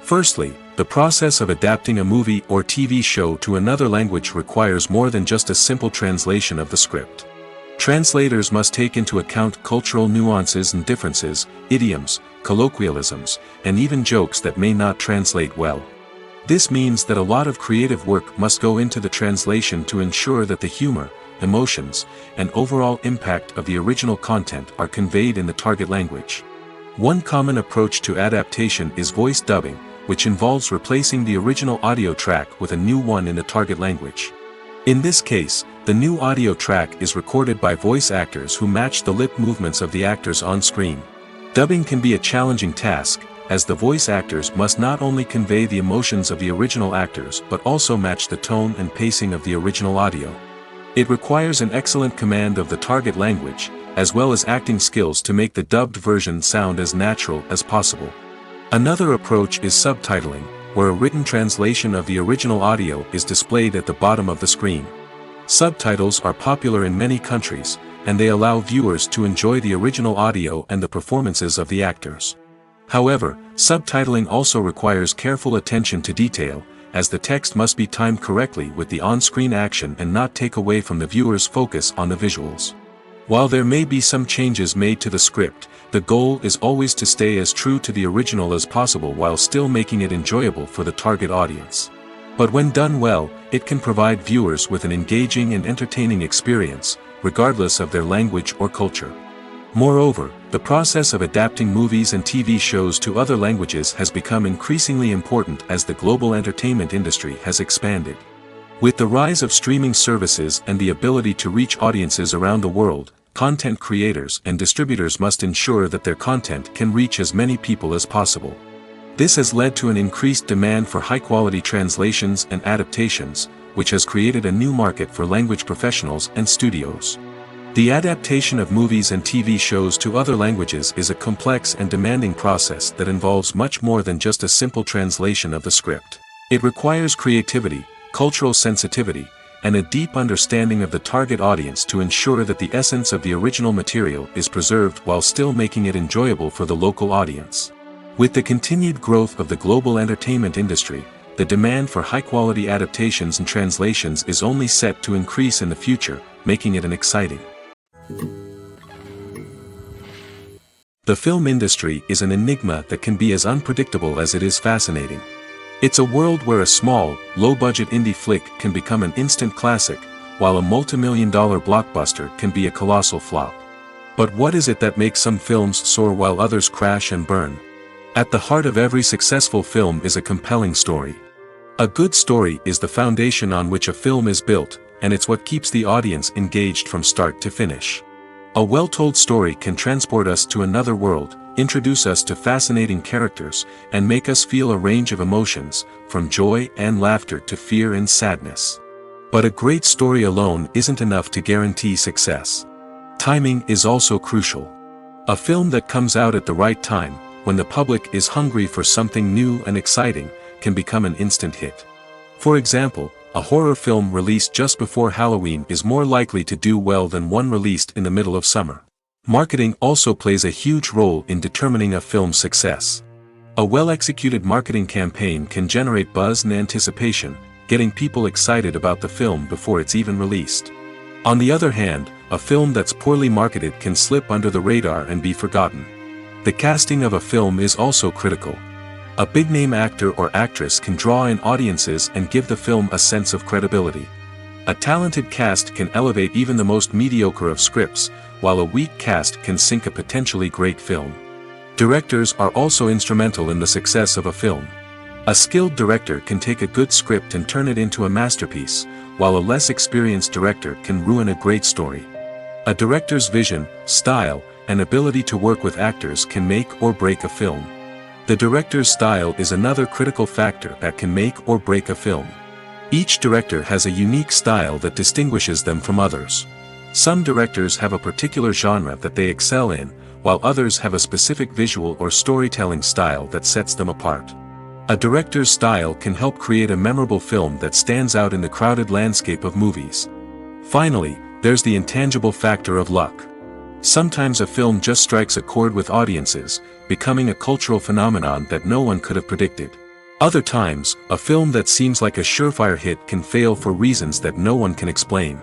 Firstly, the process of adapting a movie or TV show to another language requires more than just a simple translation of the script. Translators must take into account cultural nuances and differences, idioms, colloquialisms, and even jokes that may not translate well. This means that a lot of creative work must go into the translation to ensure that the humor, emotions, and overall impact of the original content are conveyed in the target language. One common approach to adaptation is voice dubbing, which involves replacing the original audio track with a new one in the target language. In this case, the new audio track is recorded by voice actors who match the lip movements of the actors on screen. Dubbing can be a challenging task, as the voice actors must not only convey the emotions of the original actors but also match the tone and pacing of the original audio. It requires an excellent command of the target language, as well as acting skills to make the dubbed version sound as natural as possible. Another approach is subtitling, where a written translation of the original audio is displayed at the bottom of the screen. Subtitles are popular in many countries, and they allow viewers to enjoy the original audio and the performances of the actors. However, subtitling also requires careful attention to detail, as the text must be timed correctly with the on-screen action and not take away from the viewer's focus on the visuals. While there may be some changes made to the script, the goal is always to stay as true to the original as possible while still making it enjoyable for the target audience. But when done well, it can provide viewers with an engaging and entertaining experience, regardless of their language or culture. Moreover, the process of adapting movies and TV shows to other languages has become increasingly important as the global entertainment industry has expanded. With the rise of streaming services and the ability to reach audiences around the world, content creators and distributors must ensure that their content can reach as many people as possible. This has led to an increased demand for high-quality translations and adaptations, which has created a new market for language professionals and studios. The adaptation of movies and TV shows to other languages is a complex and demanding process that involves much more than just a simple translation of the script. It requires creativity, cultural sensitivity, and a deep understanding of the target audience to ensure that the essence of the original material is preserved while still making it enjoyable for the local audience. With the continued growth of the global entertainment industry, the demand for high-quality adaptations and translations is only set to increase in the future, making it exciting. The film industry is an enigma that can be as unpredictable as it is fascinating. It's a world where a small, low-budget indie flick can become an instant classic, while a multi-million-dollar blockbuster can be a colossal flop. But what is it that makes some films soar while others crash and burn? At the heart of every successful film is a compelling story. A good story is the foundation on which a film is built, and it's what keeps the audience engaged from start to finish. A well-told story can transport us to another world, introduce us to fascinating characters, and make us feel a range of emotions, from joy and laughter to fear and sadness. But a great story alone isn't enough to guarantee success. Timing is also crucial. A film that comes out at the right time, when the public is hungry for something new and exciting, can become an instant hit. For example, a horror film released just before Halloween is more likely to do well than one released in the middle of summer. Marketing also plays a huge role in determining a film's success. A well-executed marketing campaign can generate buzz and anticipation, getting people excited about the film before it's even released. On the other hand, a film that's poorly marketed can slip under the radar and be forgotten. The casting of a film is also critical. A big-name actor or actress can draw in audiences and give the film a sense of credibility. A talented cast can elevate even the most mediocre of scripts, while a weak cast can sink a potentially great film. Directors are also instrumental in the success of a film. A skilled director can take a good script and turn it into a masterpiece, while a less experienced director can ruin a great story. A director's vision, style, and ability to work with actors can make or break a film. The director's style is another critical factor that can make or break a film. Each director has a unique style that distinguishes them from others. Some directors have a particular genre that they excel in, while others have a specific visual or storytelling style that sets them apart. A director's style can help create a memorable film that stands out in the crowded landscape of movies. Finally, there's the intangible factor of luck. Sometimes a film just strikes a chord with audiences, becoming a cultural phenomenon that no one could have predicted. Other times, a film that seems like a surefire hit can fail for reasons that no one can explain.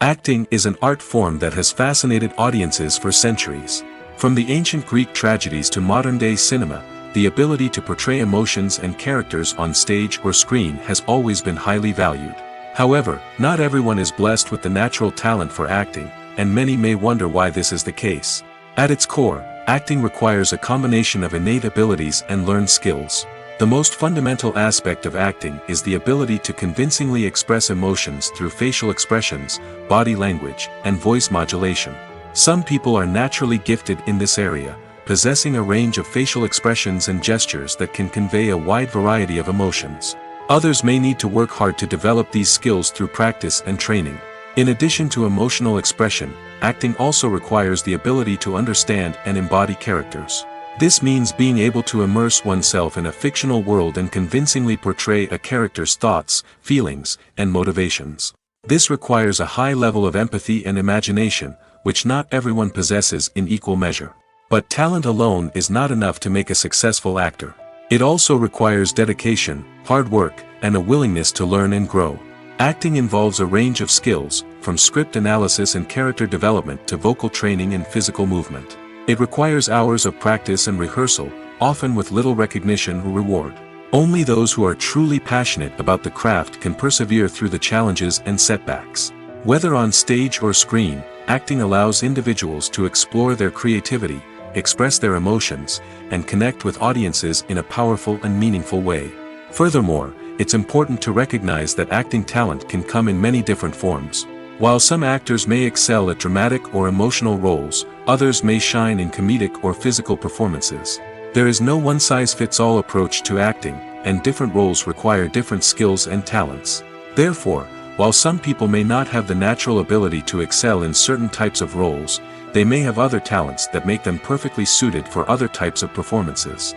Acting is an art form that has fascinated audiences for centuries. From the ancient Greek tragedies to modern-day cinema, the ability to portray emotions and characters on stage or screen has always been highly valued. However, not everyone is blessed with the natural talent for acting, and many may wonder why this is the case. At its core, acting requires a combination of innate abilities and learned skills. The most fundamental aspect of acting is the ability to convincingly express emotions through facial expressions, body language, and voice modulation. Some people are naturally gifted in this area, possessing a range of facial expressions and gestures that can convey a wide variety of emotions. Others may need to work hard to develop these skills through practice and training. In addition to emotional expression, acting also requires the ability to understand and embody characters. This means being able to immerse oneself in a fictional world and convincingly portray a character's thoughts, feelings, and motivations. This requires a high level of empathy and imagination, which not everyone possesses in equal measure. But talent alone is not enough to make a successful actor. It also requires dedication, hard work, and a willingness to learn and grow. Acting involves a range of skills, from script analysis and character development to vocal training and physical movement. It requires hours of practice and rehearsal, often with little recognition or reward. Only those who are truly passionate about the craft can persevere through the challenges and setbacks. Whether on stage or screen, acting allows individuals to explore their creativity, express their emotions, and connect with audiences in a powerful and meaningful way. Furthermore, it's important to recognize that acting talent can come in many different forms. While some actors may excel at dramatic or emotional roles, others may shine in comedic or physical performances. There is no one-size-fits-all approach to acting, and different roles require different skills and talents. Therefore, while some people may not have the natural ability to excel in certain types of roles, they may have other talents that make them perfectly suited for other types of performances.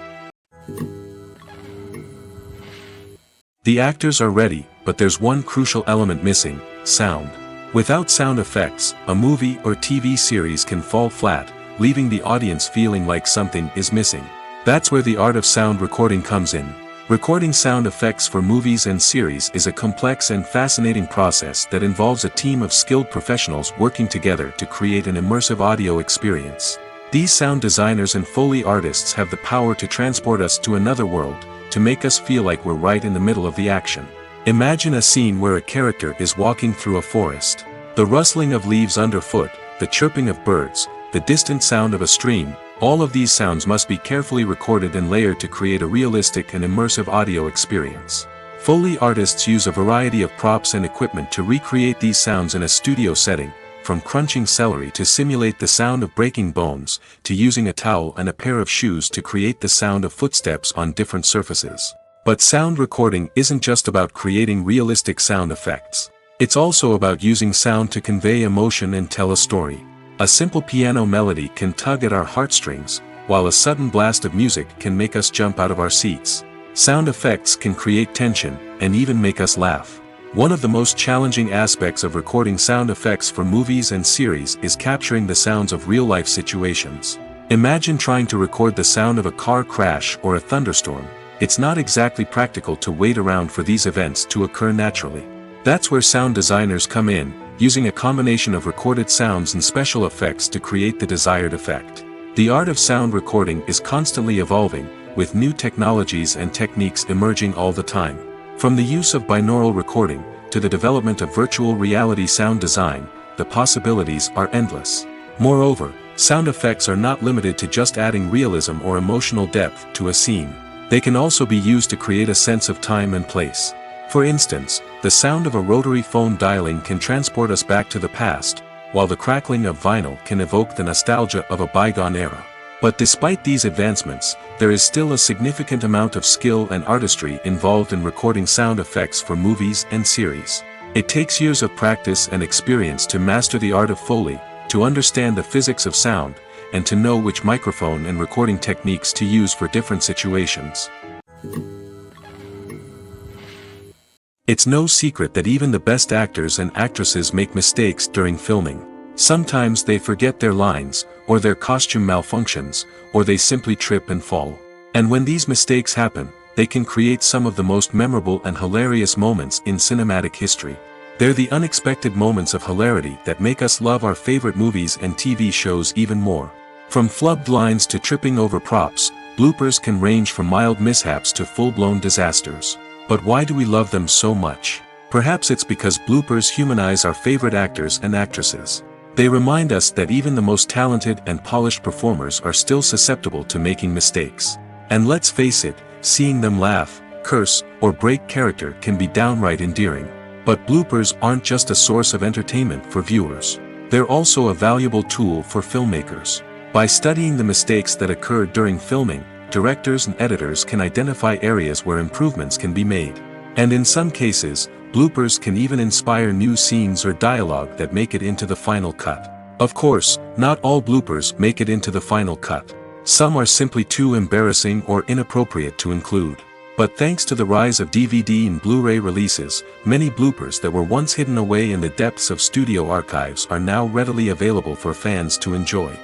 The actors are ready, but there's one crucial element missing: sound. Without sound effects, a movie or TV series can fall flat, leaving the audience feeling like something is missing. That's where the art of sound recording comes in. Recording sound effects for movies and series is a complex and fascinating process that involves a team of skilled professionals working together to create an immersive audio experience. These sound designers and Foley artists have the power to transport us to another world, to make us feel like we're right in the middle of the action. Imagine a scene where a character is walking through a forest. The rustling of leaves underfoot, the chirping of birds, the distant sound of a stream, all of these sounds must be carefully recorded and layered to create a realistic and immersive audio experience. Foley artists use a variety of props and equipment to recreate these sounds in a studio setting, from crunching celery to simulate the sound of breaking bones, to using a towel and a pair of shoes to create the sound of footsteps on different surfaces. But sound recording isn't just about creating realistic sound effects. It's also about using sound to convey emotion and tell a story. A simple piano melody can tug at our heartstrings, while a sudden blast of music can make us jump out of our seats. Sound effects can create tension, and even make us laugh. One of the most challenging aspects of recording sound effects for movies and series is capturing the sounds of real-life situations. Imagine trying to record the sound of a car crash or a thunderstorm. It's not exactly practical to wait around for these events to occur naturally. That's where sound designers come in, using a combination of recorded sounds and special effects to create the desired effect. The art of sound recording is constantly evolving, with new technologies and techniques emerging all the time. From the use of binaural recording, to the development of virtual reality sound design, the possibilities are endless. Moreover, sound effects are not limited to just adding realism or emotional depth to a scene. They can also be used to create a sense of time and place. For instance, the sound of a rotary phone dialing can transport us back to the past, while the crackling of vinyl can evoke the nostalgia of a bygone era. But despite these advancements, there is still a significant amount of skill and artistry involved in recording sound effects for movies and series. It takes years of practice and experience to master the art of Foley, to understand the physics of sound, and to know which microphone and recording techniques to use for different situations. It's no secret that even the best actors and actresses make mistakes during filming. Sometimes they forget their lines, or their costume malfunctions, or they simply trip and fall. And when these mistakes happen, they can create some of the most memorable and hilarious moments in cinematic history. They're the unexpected moments of hilarity that make us love our favorite movies and TV shows even more. From flubbed lines to tripping over props, bloopers can range from mild mishaps to full-blown disasters. But why do we love them so much? Perhaps it's because bloopers humanize our favorite actors and actresses. They remind us that even the most talented and polished performers are still susceptible to making mistakes. And let's face it, seeing them laugh, curse, or break character can be downright endearing. But bloopers aren't just a source of entertainment for viewers. They're also a valuable tool for filmmakers. By studying the mistakes that occurred during filming, directors and editors can identify areas where improvements can be made. And in some cases, bloopers can even inspire new scenes or dialogue that make it into the final cut. Of course, not all bloopers make it into the final cut. Some are simply too embarrassing or inappropriate to include. But thanks to the rise of DVD and Blu-ray releases, many bloopers that were once hidden away in the depths of studio archives are now readily available for fans to enjoy.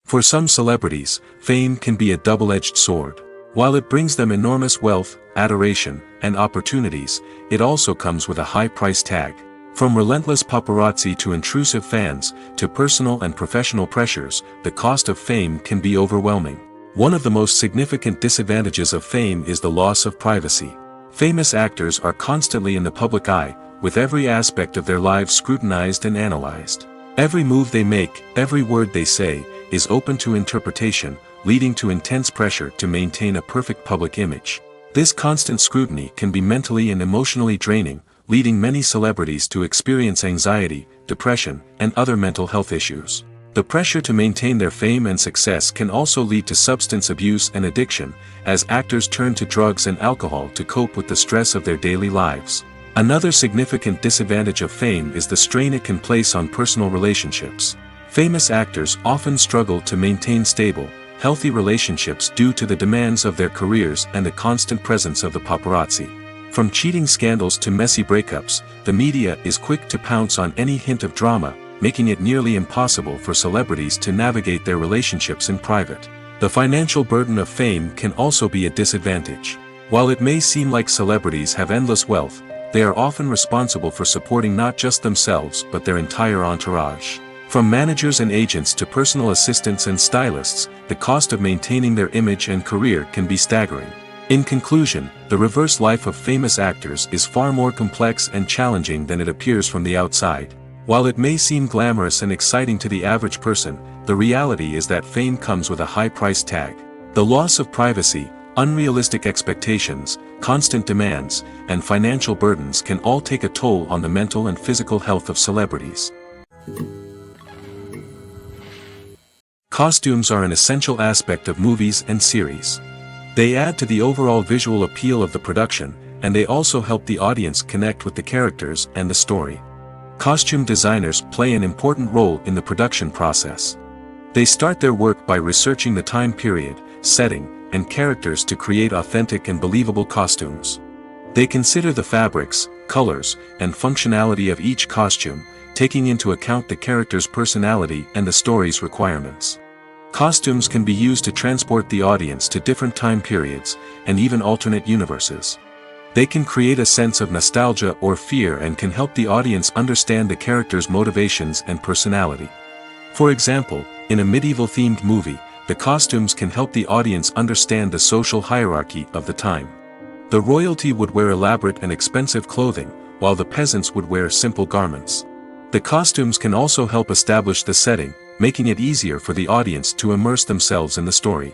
For some celebrities, fame can be a double-edged sword. While it brings them enormous wealth, adoration, and opportunities, it also comes with a high price tag. From relentless paparazzi to intrusive fans, to personal and professional pressures, the cost of fame can be overwhelming. One of the most significant disadvantages of fame is the loss of privacy. Famous actors are constantly in the public eye, with every aspect of their lives scrutinized and analyzed. Every move they make, every word they say, is open to interpretation, leading to intense pressure to maintain a perfect public image. This constant scrutiny can be mentally and emotionally draining, leading many celebrities to experience anxiety, depression, and other mental health issues. The pressure to maintain their fame and success can also lead to substance abuse and addiction, as actors turn to drugs and alcohol to cope with the stress of their daily lives. Another significant disadvantage of fame is the strain it can place on personal relationships. Famous actors often struggle to maintain stable, healthy relationships due to the demands of their careers and the constant presence of the paparazzi. From cheating scandals to messy breakups, the media is quick to pounce on any hint of drama, making it nearly impossible for celebrities to navigate their relationships in private. The financial burden of fame can also be a disadvantage. While it may seem like celebrities have endless wealth, they are often responsible for supporting not just themselves but their entire entourage. From managers and agents to personal assistants and stylists, the cost of maintaining their image and career can be staggering. In conclusion, the reverse life of famous actors is far more complex and challenging than it appears from the outside. While it may seem glamorous and exciting to the average person, the reality is that fame comes with a high price tag. The loss of privacy, unrealistic expectations, constant demands, and financial burdens can all take a toll on the mental and physical health of celebrities. Costumes are an essential aspect of movies and series. They add to the overall visual appeal of the production, and they also help the audience connect with the characters and the story. Costume designers play an important role in the production process. They start their work by researching the time period, setting, and characters to create authentic and believable costumes. They consider the fabrics, colors, and functionality of each costume, taking into account the character's personality and the story's requirements. Costumes can be used to transport the audience to different time periods, and even alternate universes. They can create a sense of nostalgia or fear and can help the audience understand the character's motivations and personality. For example, in a medieval-themed movie, the costumes can help the audience understand the social hierarchy of the time. The royalty would wear elaborate and expensive clothing, while the peasants would wear simple garments. The costumes can also help establish the setting, making it easier for the audience to immerse themselves in the story.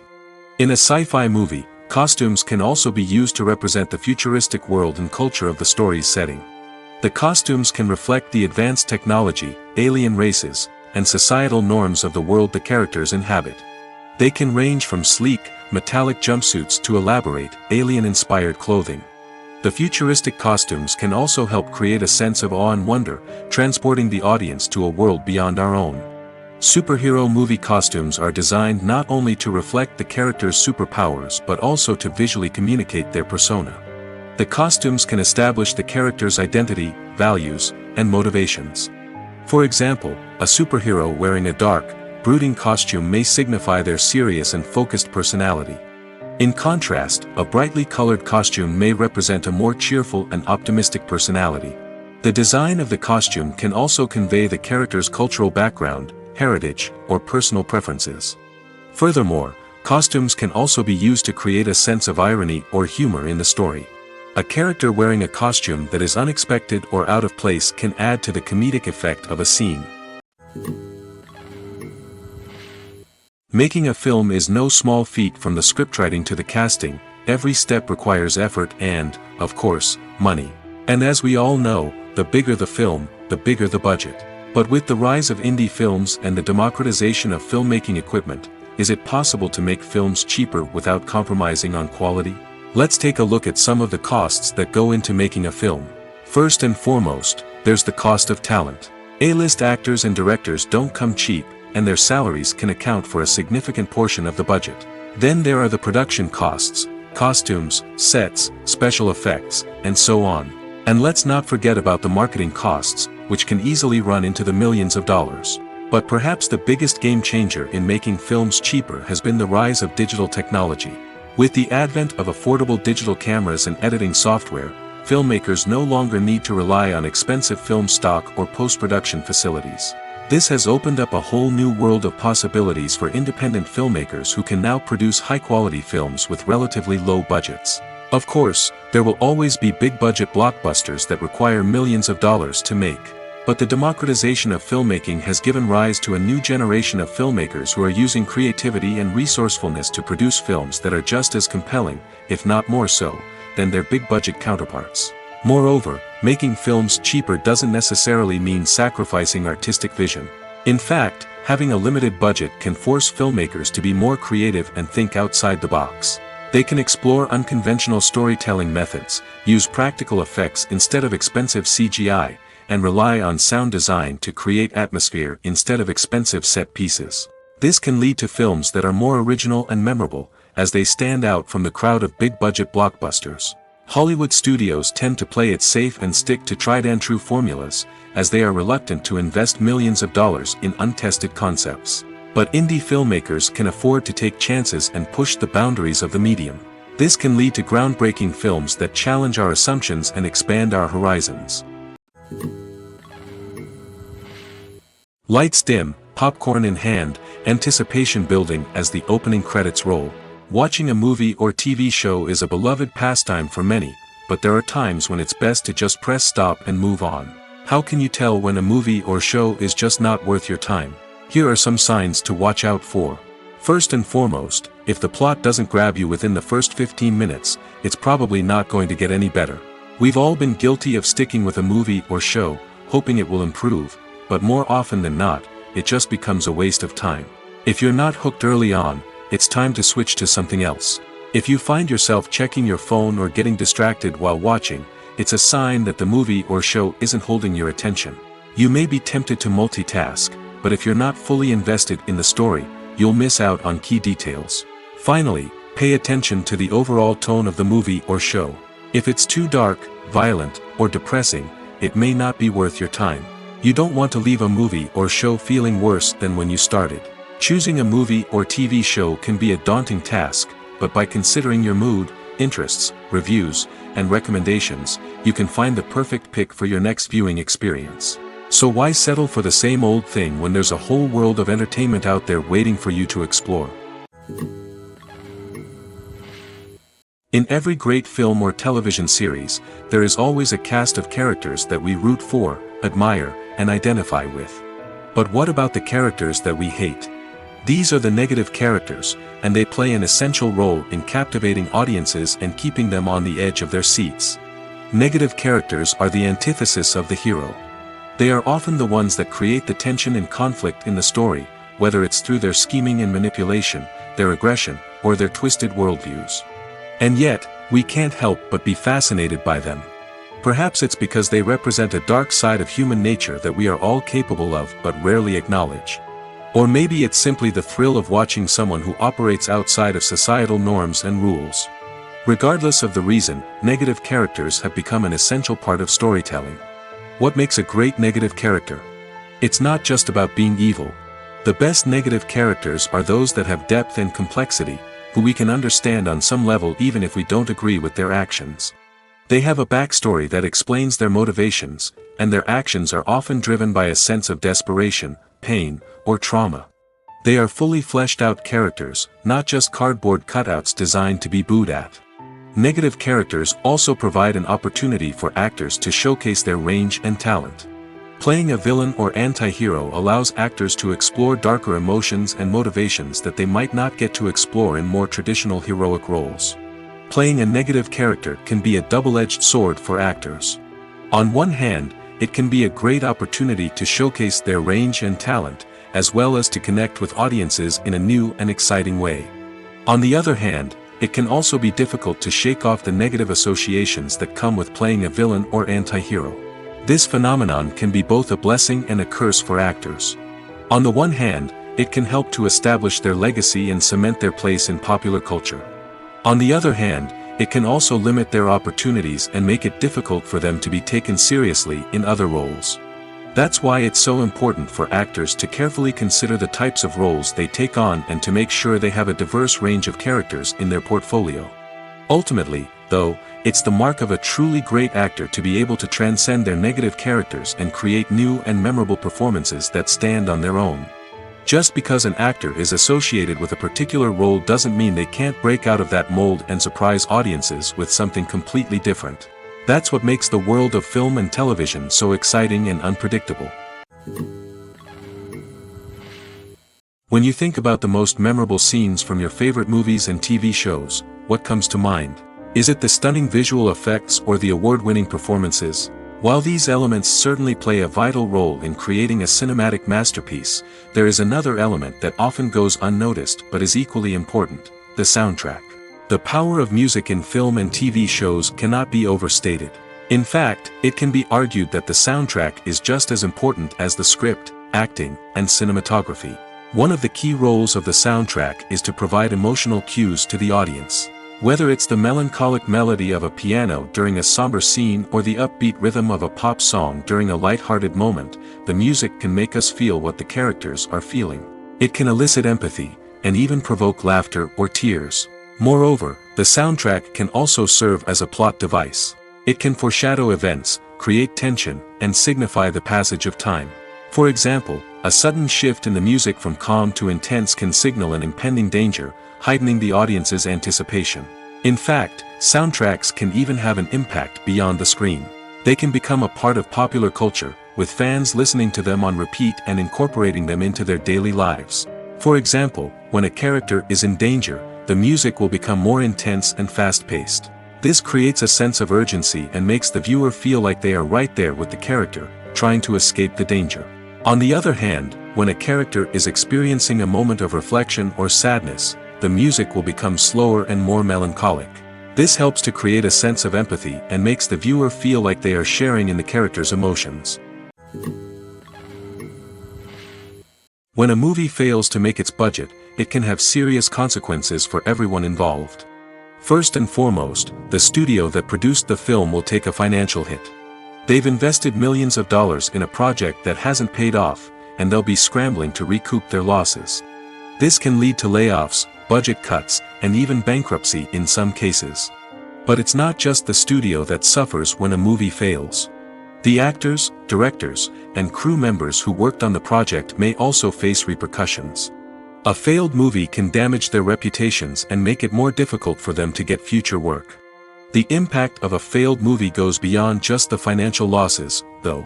In a sci-fi movie, costumes can also be used to represent the futuristic world and culture of the story's setting. The costumes can reflect the advanced technology, alien races, and societal norms of the world the characters inhabit. They can range from sleek, metallic jumpsuits to elaborate, alien-inspired clothing. The futuristic costumes can also help create a sense of awe and wonder, transporting the audience to a world beyond our own. Superhero movie costumes are designed not only to reflect the character's superpowers but also to visually communicate their persona. The costumes can establish the character's identity, values, and motivations. For example, a superhero wearing a dark, brooding costume may signify their serious and focused personality. In contrast, a brightly colored costume may represent a more cheerful and optimistic personality. The design of the costume can also convey the character's cultural background, heritage, or personal preferences. Furthermore, costumes can also be used to create a sense of irony or humor in the story. A character wearing a costume that is unexpected or out of place can add to the comedic effect of a scene. Making a film is no small feat. From the scriptwriting to the casting, every step requires effort and, of course, money. And as we all know, the bigger the film, the bigger the budget. But with the rise of indie films and the democratization of filmmaking equipment, is it possible to make films cheaper without compromising on quality? Let's take a look at some of the costs that go into making a film. First and foremost, there's the cost of talent. A-list actors and directors don't come cheap, and their salaries can account for a significant portion of the budget. Then there are the production costs, costumes, sets, special effects, and so on. And let's not forget about the marketing costs, which can easily run into the millions of dollars. But perhaps the biggest game changer in making films cheaper has been the rise of digital technology. With the advent of affordable digital cameras and editing software, filmmakers no longer need to rely on expensive film stock or post-production facilities. This has opened up a whole new world of possibilities for independent filmmakers who can now produce high-quality films with relatively low budgets. Of course, there will always be big-budget blockbusters that require millions of dollars to make. But the democratization of filmmaking has given rise to a new generation of filmmakers who are using creativity and resourcefulness to produce films that are just as compelling, if not more so, than their big-budget counterparts. Moreover, making films cheaper doesn't necessarily mean sacrificing artistic vision. In fact, having a limited budget can force filmmakers to be more creative and think outside the box. They can explore unconventional storytelling methods, use practical effects instead of expensive CGI, and rely on sound design to create atmosphere instead of expensive set pieces. This can lead to films that are more original and memorable, as they stand out from the crowd of big-budget blockbusters. Hollywood studios tend to play it safe and stick to tried-and-true formulas, as they are reluctant to invest millions of dollars in untested concepts. But indie filmmakers can afford to take chances and push the boundaries of the medium. This can lead to groundbreaking films that challenge our assumptions and expand our horizons. Lights dim, popcorn in hand, anticipation building as the opening credits roll. Watching a movie or TV show is a beloved pastime for many, but there are times when it's best to just press stop and move on. How can you tell when a movie or show is just not worth your time? Here are some signs to watch out for. First and foremost, if the plot doesn't grab you within the first 15 minutes, it's probably not going to get any better. We've all been guilty of sticking with a movie or show, hoping it will improve, but more often than not, it just becomes a waste of time. If you're not hooked early on, it's time to switch to something else. If you find yourself checking your phone or getting distracted while watching, it's a sign that the movie or show isn't holding your attention. You may be tempted to multitask, but if you're not fully invested in the story, you'll miss out on key details. Finally, pay attention to the overall tone of the movie or show. If it's too dark, violent, or depressing, it may not be worth your time. You don't want to leave a movie or show feeling worse than when you started. Choosing a movie or TV show can be a daunting task, but by considering your mood, interests, reviews, and recommendations, you can find the perfect pick for your next viewing experience. So why settle for the same old thing when there's a whole world of entertainment out there waiting for you to explore? In every great film or television series, there is always a cast of characters that we root for, admire, and identify with. But what about the characters that we hate? These are the negative characters, and they play an essential role in captivating audiences and keeping them on the edge of their seats. Negative characters are the antithesis of the hero. They are often the ones that create the tension and conflict in the story, whether it's through their scheming and manipulation, their aggression, or their twisted worldviews. And yet, we can't help but be fascinated by them. Perhaps it's because they represent a dark side of human nature that we are all capable of but rarely acknowledge. Or maybe it's simply the thrill of watching someone who operates outside of societal norms and rules. Regardless of the reason, negative characters have become an essential part of storytelling. What makes a great negative character? It's not just about being evil. The best negative characters are those that have depth and complexity, who we can understand on some level even if we don't agree with their actions. They have a backstory that explains their motivations, and their actions are often driven by a sense of desperation, pain, or trauma. They are fully fleshed out characters, not just cardboard cutouts designed to be booed at. Negative characters also provide an opportunity for actors to showcase their range and talent. Playing a villain or anti-hero allows actors to explore darker emotions and motivations that they might not get to explore in more traditional heroic roles. Playing a negative character can be a double-edged sword for actors. On one hand, it can be a great opportunity to showcase their range and talent, as well as to connect with audiences in a new and exciting way. On the other hand, it can also be difficult to shake off the negative associations that come with playing a villain or anti-hero. This phenomenon can be both a blessing and a curse for actors. On the one hand, it can help to establish their legacy and cement their place in popular culture. On the other hand, it can also limit their opportunities and make it difficult for them to be taken seriously in other roles. That's why it's so important for actors to carefully consider the types of roles they take on and to make sure they have a diverse range of characters in their portfolio. Ultimately, though, it's the mark of a truly great actor to be able to transcend their negative characters and create new and memorable performances that stand on their own. Just because an actor is associated with a particular role doesn't mean they can't break out of that mold and surprise audiences with something completely different. That's what makes the world of film and television so exciting and unpredictable. When you think about the most memorable scenes from your favorite movies and TV shows, what comes to mind? Is it the stunning visual effects or the award-winning performances? While these elements certainly play a vital role in creating a cinematic masterpiece, there is another element that often goes unnoticed but is equally important: the soundtrack. The power of music in film and TV shows cannot be overstated. In fact, it can be argued that the soundtrack is just as important as the script, acting, and cinematography. One of the key roles of the soundtrack is to provide emotional cues to the audience. Whether it's the melancholic melody of a piano during a somber scene or the upbeat rhythm of a pop song during a light-hearted moment, the music can make us feel what the characters are feeling. It can elicit empathy, and even provoke laughter or tears. Moreover, the soundtrack can also serve as a plot device. It can foreshadow events, create tension, and signify the passage of time. For example, a sudden shift in the music from calm to intense can signal an impending danger, heightening the audience's anticipation. In fact, soundtracks can even have an impact beyond the screen. They can become a part of popular culture, with fans listening to them on repeat and incorporating them into their daily lives. For example, when a character is in danger, the music will become more intense and fast-paced. This creates a sense of urgency and makes the viewer feel like they are right there with the character, trying to escape the danger. On the other hand, when a character is experiencing a moment of reflection or sadness, the music will become slower and more melancholic. This helps to create a sense of empathy and makes the viewer feel like they are sharing in the character's emotions. When a movie fails to make its budget, it can have serious consequences for everyone involved. First and foremost, the studio that produced the film will take a financial hit. They've invested millions of dollars in a project that hasn't paid off, and they'll be scrambling to recoup their losses. This can lead to layoffs, budget cuts, and even bankruptcy in some cases. But it's not just the studio that suffers when a movie fails. The actors, directors, and crew members who worked on the project may also face repercussions. A failed movie can damage their reputations and make it more difficult for them to get future work. The impact of a failed movie goes beyond just the financial losses, though.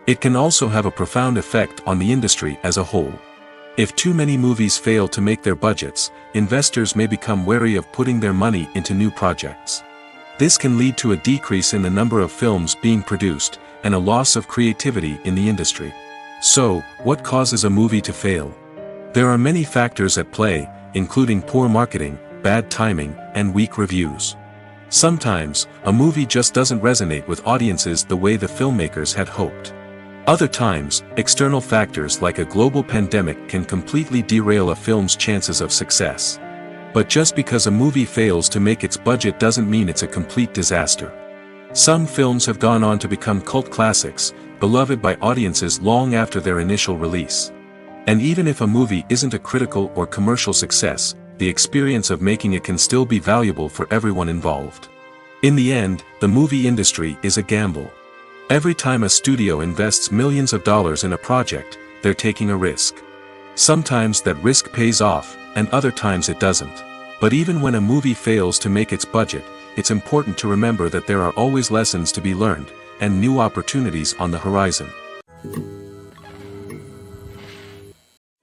It can also have a profound effect on the industry as a whole. If too many movies fail to make their budgets, investors may become wary of putting their money into new projects. This can lead to a decrease in the number of films being produced, and a loss of creativity in the industry. So, what causes a movie to fail? There are many factors at play, including poor marketing, bad timing, and weak reviews. Sometimes, a movie just doesn't resonate with audiences the way the filmmakers had hoped. Other times, external factors like a global pandemic can completely derail a film's chances of success. But just because a movie fails to make its budget doesn't mean it's a complete disaster. Some films have gone on to become cult classics, beloved by audiences long after their initial release. And even if a movie isn't a critical or commercial success, the experience of making it can still be valuable for everyone involved. In the end, the movie industry is a gamble. Every time a studio invests millions of dollars in a project, they're taking a risk. Sometimes that risk pays off, and other times it doesn't. But even when a movie fails to make its budget, it's important to remember that there are always lessons to be learned, and new opportunities on the horizon.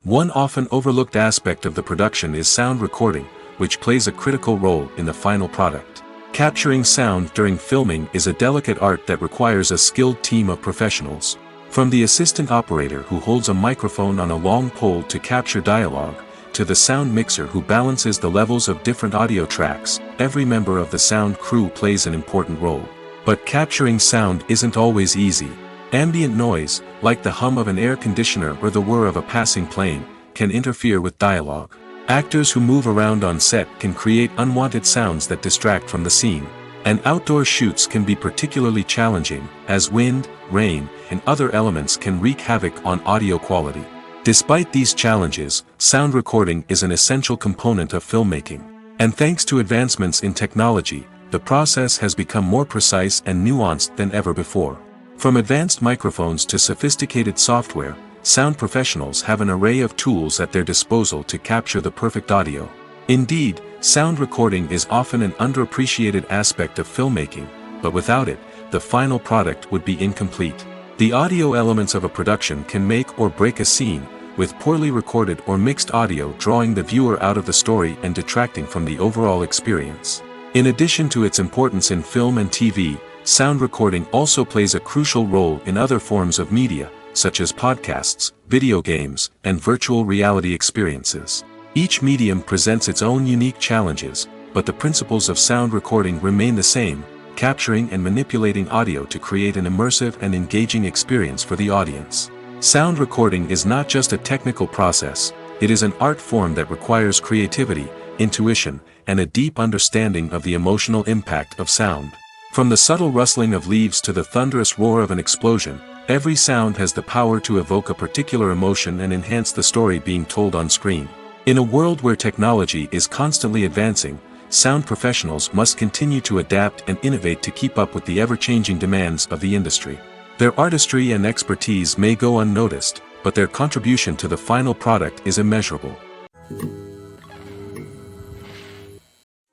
One often overlooked aspect of the production is sound recording, which plays a critical role in the final product. Capturing sound during filming is a delicate art that requires a skilled team of professionals. From the assistant operator who holds a microphone on a long pole to capture dialogue, to the sound mixer who balances the levels of different audio tracks, every member of the sound crew plays an important role. But capturing sound isn't always easy. Ambient noise, like the hum of an air conditioner or the whir of a passing plane, can interfere with dialogue. Actors who move around on set can create unwanted sounds that distract from the scene. And outdoor shoots can be particularly challenging, as wind, rain, and other elements can wreak havoc on audio quality. Despite these challenges, sound recording is an essential component of filmmaking. And thanks to advancements in technology, the process has become more precise and nuanced than ever before. From advanced microphones to sophisticated software, sound professionals have an array of tools at their disposal to capture the perfect audio. Indeed, sound recording is often an underappreciated aspect of filmmaking, but without it, the final product would be incomplete. The audio elements of a production can make or break a scene, with poorly recorded or mixed audio drawing the viewer out of the story and detracting from the overall experience. In addition to its importance in film and TV, sound recording also plays a crucial role in other forms of media, such as podcasts, video games, and virtual reality experiences. Each medium presents its own unique challenges, but the principles of sound recording remain the same, capturing and manipulating audio to create an immersive and engaging experience for the audience. Sound recording is not just a technical process, it is an art form that requires creativity, intuition, and a deep understanding of the emotional impact of sound. From the subtle rustling of leaves to the thunderous roar of an explosion, every sound has the power to evoke a particular emotion and enhance the story being told on screen. In a world where technology is constantly advancing, sound professionals must continue to adapt and innovate to keep up with the ever-changing demands of the industry. Their artistry and expertise may go unnoticed, but their contribution to the final product is immeasurable.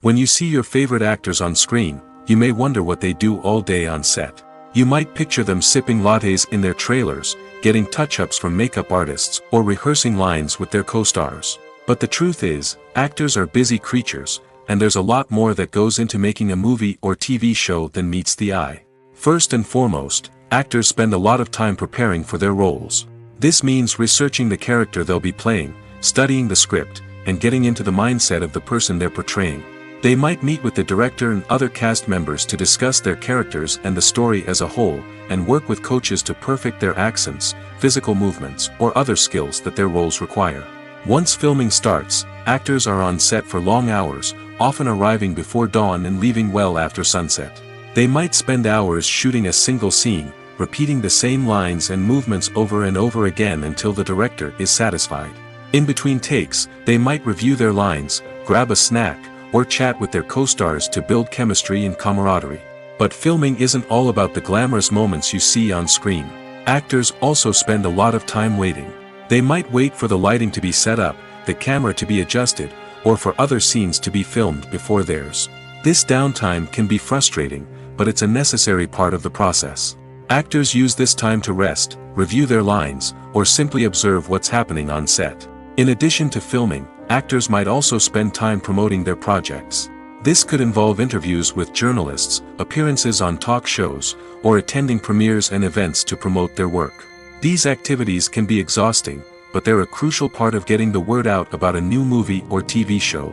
When you see your favorite actors on screen, you may wonder what they do all day on set. You might picture them sipping lattes in their trailers, getting touch-ups from makeup artists, or rehearsing lines with their co-stars. But the truth is, actors are busy creatures, and there's a lot more that goes into making a movie or TV show than meets the eye. First and foremost, actors spend a lot of time preparing for their roles. This means researching the character they'll be playing, studying the script, and getting into the mindset of the person they're portraying. They might meet with the director and other cast members to discuss their characters and the story as a whole, and work with coaches to perfect their accents, physical movements, or other skills that their roles require. Once filming starts, actors are on set for long hours, often arriving before dawn and leaving well after sunset. They might spend hours shooting a single scene, repeating the same lines and movements over and over again until the director is satisfied. In between takes, they might review their lines, grab a snack, or chat with their co-stars to build chemistry and camaraderie. But filming isn't all about the glamorous moments you see on screen. Actors also spend a lot of time waiting. They might wait for the lighting to be set up, the camera to be adjusted, or for other scenes to be filmed before theirs. This downtime can be frustrating, but it's a necessary part of the process. Actors use this time to rest, review their lines, or simply observe what's happening on set. In addition to filming, actors might also spend time promoting their projects. This could involve interviews with journalists, appearances on talk shows, or attending premieres and events to promote their work. These activities can be exhausting, but they're a crucial part of getting the word out about a new movie or TV show.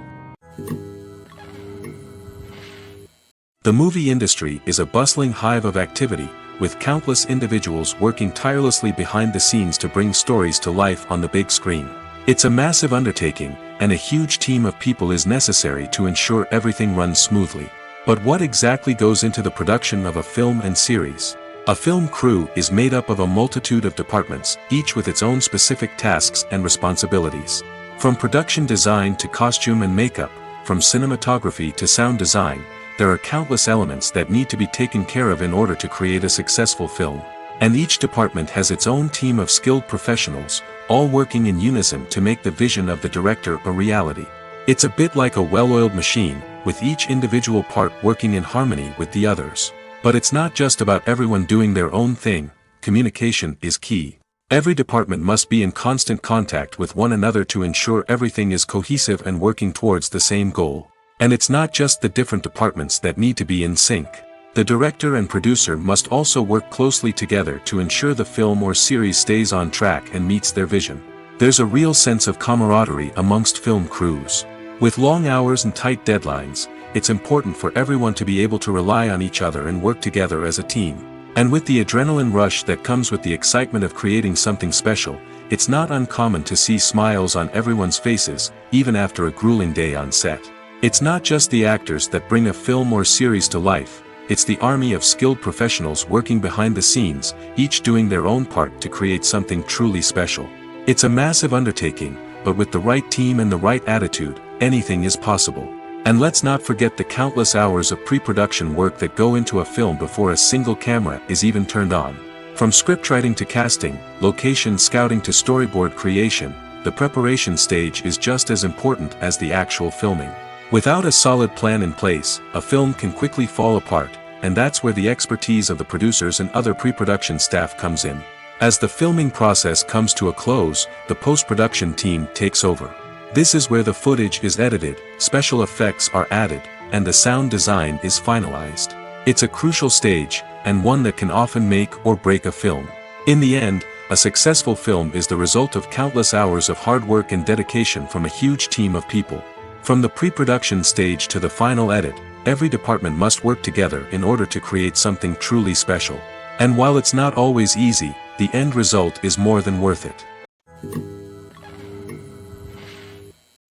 The movie industry is a bustling hive of activity, with countless individuals working tirelessly behind the scenes to bring stories to life on the big screen. It's a massive undertaking, and a huge team of people is necessary to ensure everything runs smoothly. But what exactly goes into the production of a film and series? A film crew is made up of a multitude of departments, each with its own specific tasks and responsibilities. From production design to costume and makeup, from cinematography to sound design, there are countless elements that need to be taken care of in order to create a successful film. And each department has its own team of skilled professionals, all working in unison to make the vision of the director a reality. It's a bit like a well-oiled machine, with each individual part working in harmony with the others. But it's not just about everyone doing their own thing. Communication is key. Every department must be in constant contact with one another to ensure everything is cohesive and working towards the same goal. And it's not just the different departments that need to be in sync. The director and producer must also work closely together to ensure the film or series stays on track and meets their vision. There's a real sense of camaraderie amongst film crews. With long hours and tight deadlines, it's important for everyone to be able to rely on each other and work together as a team. And with the adrenaline rush that comes with the excitement of creating something special, it's not uncommon to see smiles on everyone's faces, even after a grueling day on set. It's not just the actors that bring a film or series to life, it's the army of skilled professionals working behind the scenes, each doing their own part to create something truly special. It's a massive undertaking, but with the right team and the right attitude, anything is possible. And let's not forget the countless hours of pre-production work that go into a film before a single camera is even turned on. From scriptwriting to casting, location scouting to storyboard creation, the preparation stage is just as important as the actual filming. Without a solid plan in place, a film can quickly fall apart, and that's where the expertise of the producers and other pre-production staff comes in. As the filming process comes to a close, the post-production team takes over. This is where the footage is edited, special effects are added, and the sound design is finalized. It's a crucial stage, and one that can often make or break a film. In the end, a successful film is the result of countless hours of hard work and dedication from a huge team of people. From the pre-production stage to the final edit, every department must work together in order to create something truly special. And while it's not always easy, the end result is more than worth it.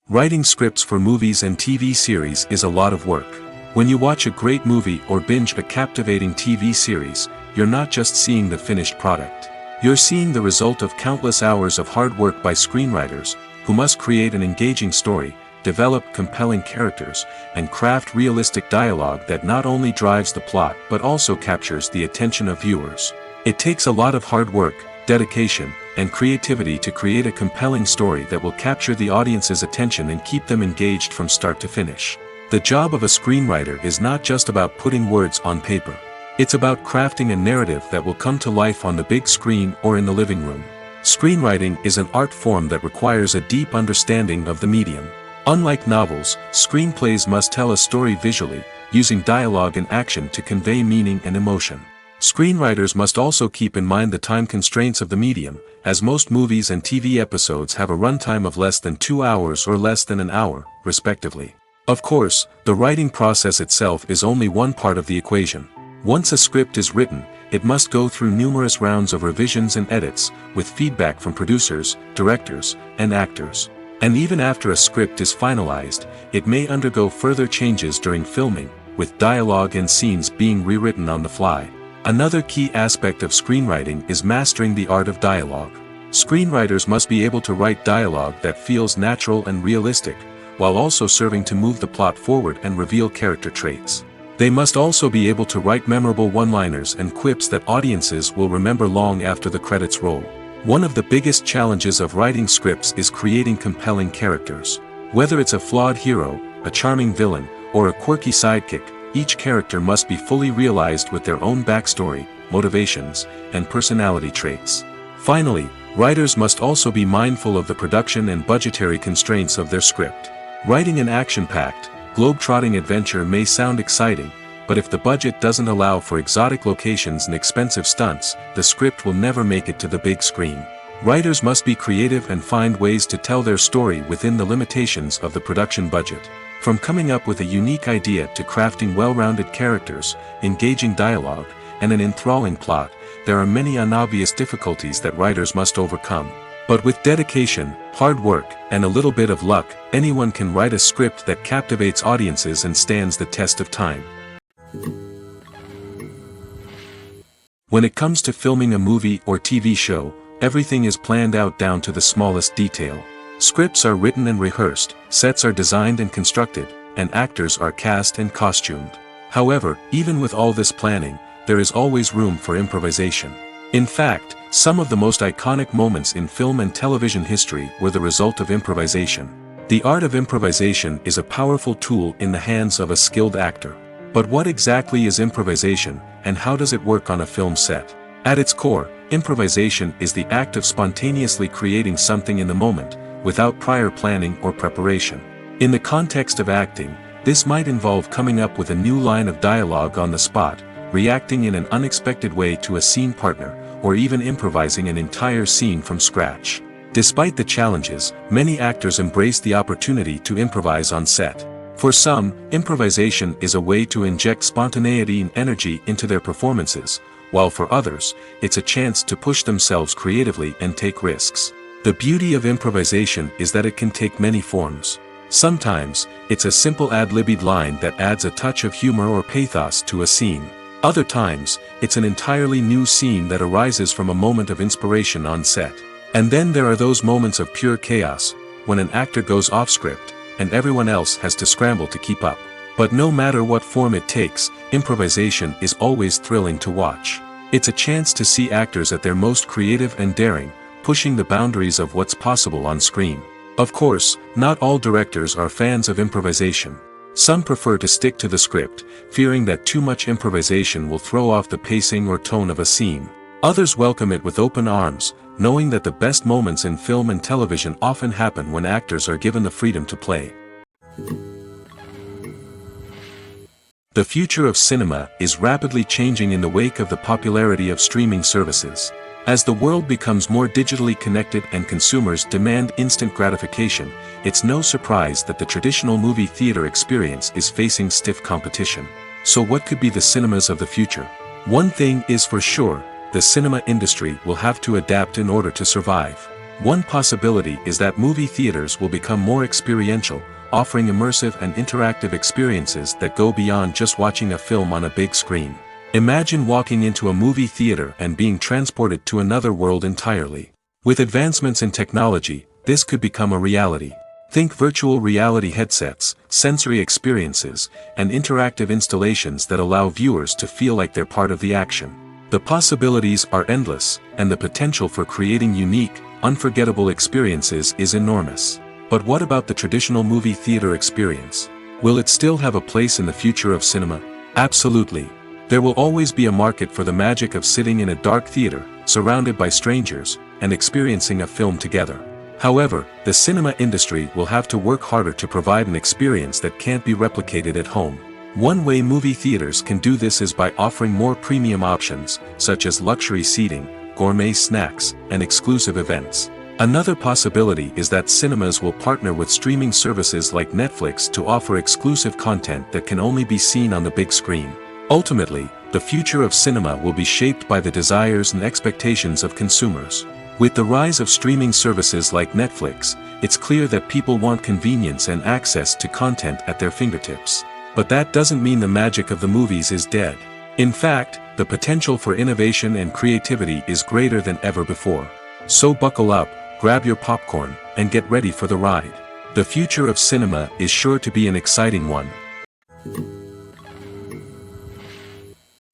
Writing scripts for movies and TV series is a lot of work. When you watch a great movie or binge a captivating TV series, you're not just seeing the finished product. You're seeing the result of countless hours of hard work by screenwriters, who must create an engaging story, develop compelling characters, and craft realistic dialogue that not only drives the plot but also captures the attention of viewers. It takes a lot of hard work, dedication, and creativity to create a compelling story that will capture the audience's attention and keep them engaged from start to finish. The job of a screenwriter is not just about putting words on paper. It's about crafting a narrative that will come to life on the big screen or in the living room. Screenwriting is an art form that requires a deep understanding of the medium. Unlike novels, screenplays must tell a story visually, using dialogue and action to convey meaning and emotion. Screenwriters must also keep in mind the time constraints of the medium, as most movies and TV episodes have a runtime of less than 2 hours or less than an hour, respectively. Of course, the writing process itself is only one part of the equation. Once a script is written, it must go through numerous rounds of revisions and edits, with feedback from producers, directors, and actors. And even after a script is finalized, it may undergo further changes during filming, with dialogue and scenes being rewritten on the fly. Another key aspect of screenwriting is mastering the art of dialogue. Screenwriters must be able to write dialogue that feels natural and realistic, while also serving to move the plot forward and reveal character traits. They must also be able to write memorable one-liners and quips that audiences will remember long after the credits roll. One of the biggest challenges of writing scripts is creating compelling characters. Whether it's a flawed hero, a charming villain, or a quirky sidekick, each character must be fully realized with their own backstory, motivations, and personality traits. Finally, writers must also be mindful of the production and budgetary constraints of their script. Writing an action-packed, globe-trotting adventure may sound exciting, but if the budget doesn't allow for exotic locations and expensive stunts, the script will never make it to the big screen. Writers must be creative and find ways to tell their story within the limitations of the production budget. From coming up with a unique idea to crafting well-rounded characters, engaging dialogue, and an enthralling plot, there are many unobvious difficulties that writers must overcome. But with dedication, hard work, and a little bit of luck, anyone can write a script that captivates audiences and stands the test of time. When it comes to filming a movie or TV show, everything is planned out down to the smallest detail. Scripts are written and rehearsed, sets are designed and constructed, and actors are cast and costumed. However, even with all this planning, there is always room for improvisation. In fact, some of the most iconic moments in film and television history were the result of improvisation. The art of improvisation is a powerful tool in the hands of a skilled actor. But what exactly is improvisation, and how does it work on a film set? At its core, improvisation is the act of spontaneously creating something in the moment, without prior planning or preparation. In the context of acting, this might involve coming up with a new line of dialogue on the spot, reacting in an unexpected way to a scene partner, or even improvising an entire scene from scratch. Despite the challenges, many actors embrace the opportunity to improvise on set. For some, improvisation is a way to inject spontaneity and energy into their performances, while for others, it's a chance to push themselves creatively and take risks. The beauty of improvisation is that it can take many forms. Sometimes, it's a simple ad-libbed line that adds a touch of humor or pathos to a scene. Other times, it's an entirely new scene that arises from a moment of inspiration on set. And then there are those moments of pure chaos, when an actor goes off script, and everyone else has to scramble to keep up. But no matter what form it takes, improvisation is always thrilling to watch. It's a chance to see actors at their most creative and daring, pushing the boundaries of what's possible on screen. Of course, not all directors are fans of improvisation. Some prefer to stick to the script, fearing that too much improvisation will throw off the pacing or tone of a scene. Others welcome it with open arms, knowing that the best moments in film and television often happen when actors are given the freedom to play. The future of cinema is rapidly changing in the wake of the popularity of streaming services. As the world becomes more digitally connected and consumers demand instant gratification, it's no surprise that the traditional movie theater experience is facing stiff competition. So what could be the cinemas of the future? One thing is for sure, the cinema industry will have to adapt in order to survive. One possibility is that movie theaters will become more experiential, offering immersive and interactive experiences that go beyond just watching a film on a big screen. Imagine walking into a movie theater and being transported to another world entirely. With advancements in technology, this could become a reality. Think virtual reality headsets, sensory experiences, and interactive installations that allow viewers to feel like they're part of the action. The possibilities are endless, and the potential for creating unique, unforgettable experiences is enormous. But what about the traditional movie theater experience? Will it still have a place in the future of cinema? Absolutely. There will always be a market for the magic of sitting in a dark theater, surrounded by strangers, and experiencing a film together. However, the cinema industry will have to work harder to provide an experience that can't be replicated at home. One way movie theaters can do this is by offering more premium options, such as luxury seating, gourmet snacks, and exclusive events. Another possibility is that cinemas will partner with streaming services like Netflix to offer exclusive content that can only be seen on the big screen. Ultimately, the future of cinema will be shaped by the desires and expectations of consumers. With the rise of streaming services like Netflix, it's clear that people want convenience and access to content at their fingertips. But that doesn't mean the magic of the movies is dead. In fact, the potential for innovation and creativity is greater than ever before. So buckle up, grab your popcorn, and get ready for the ride. The future of cinema is sure to be an exciting one.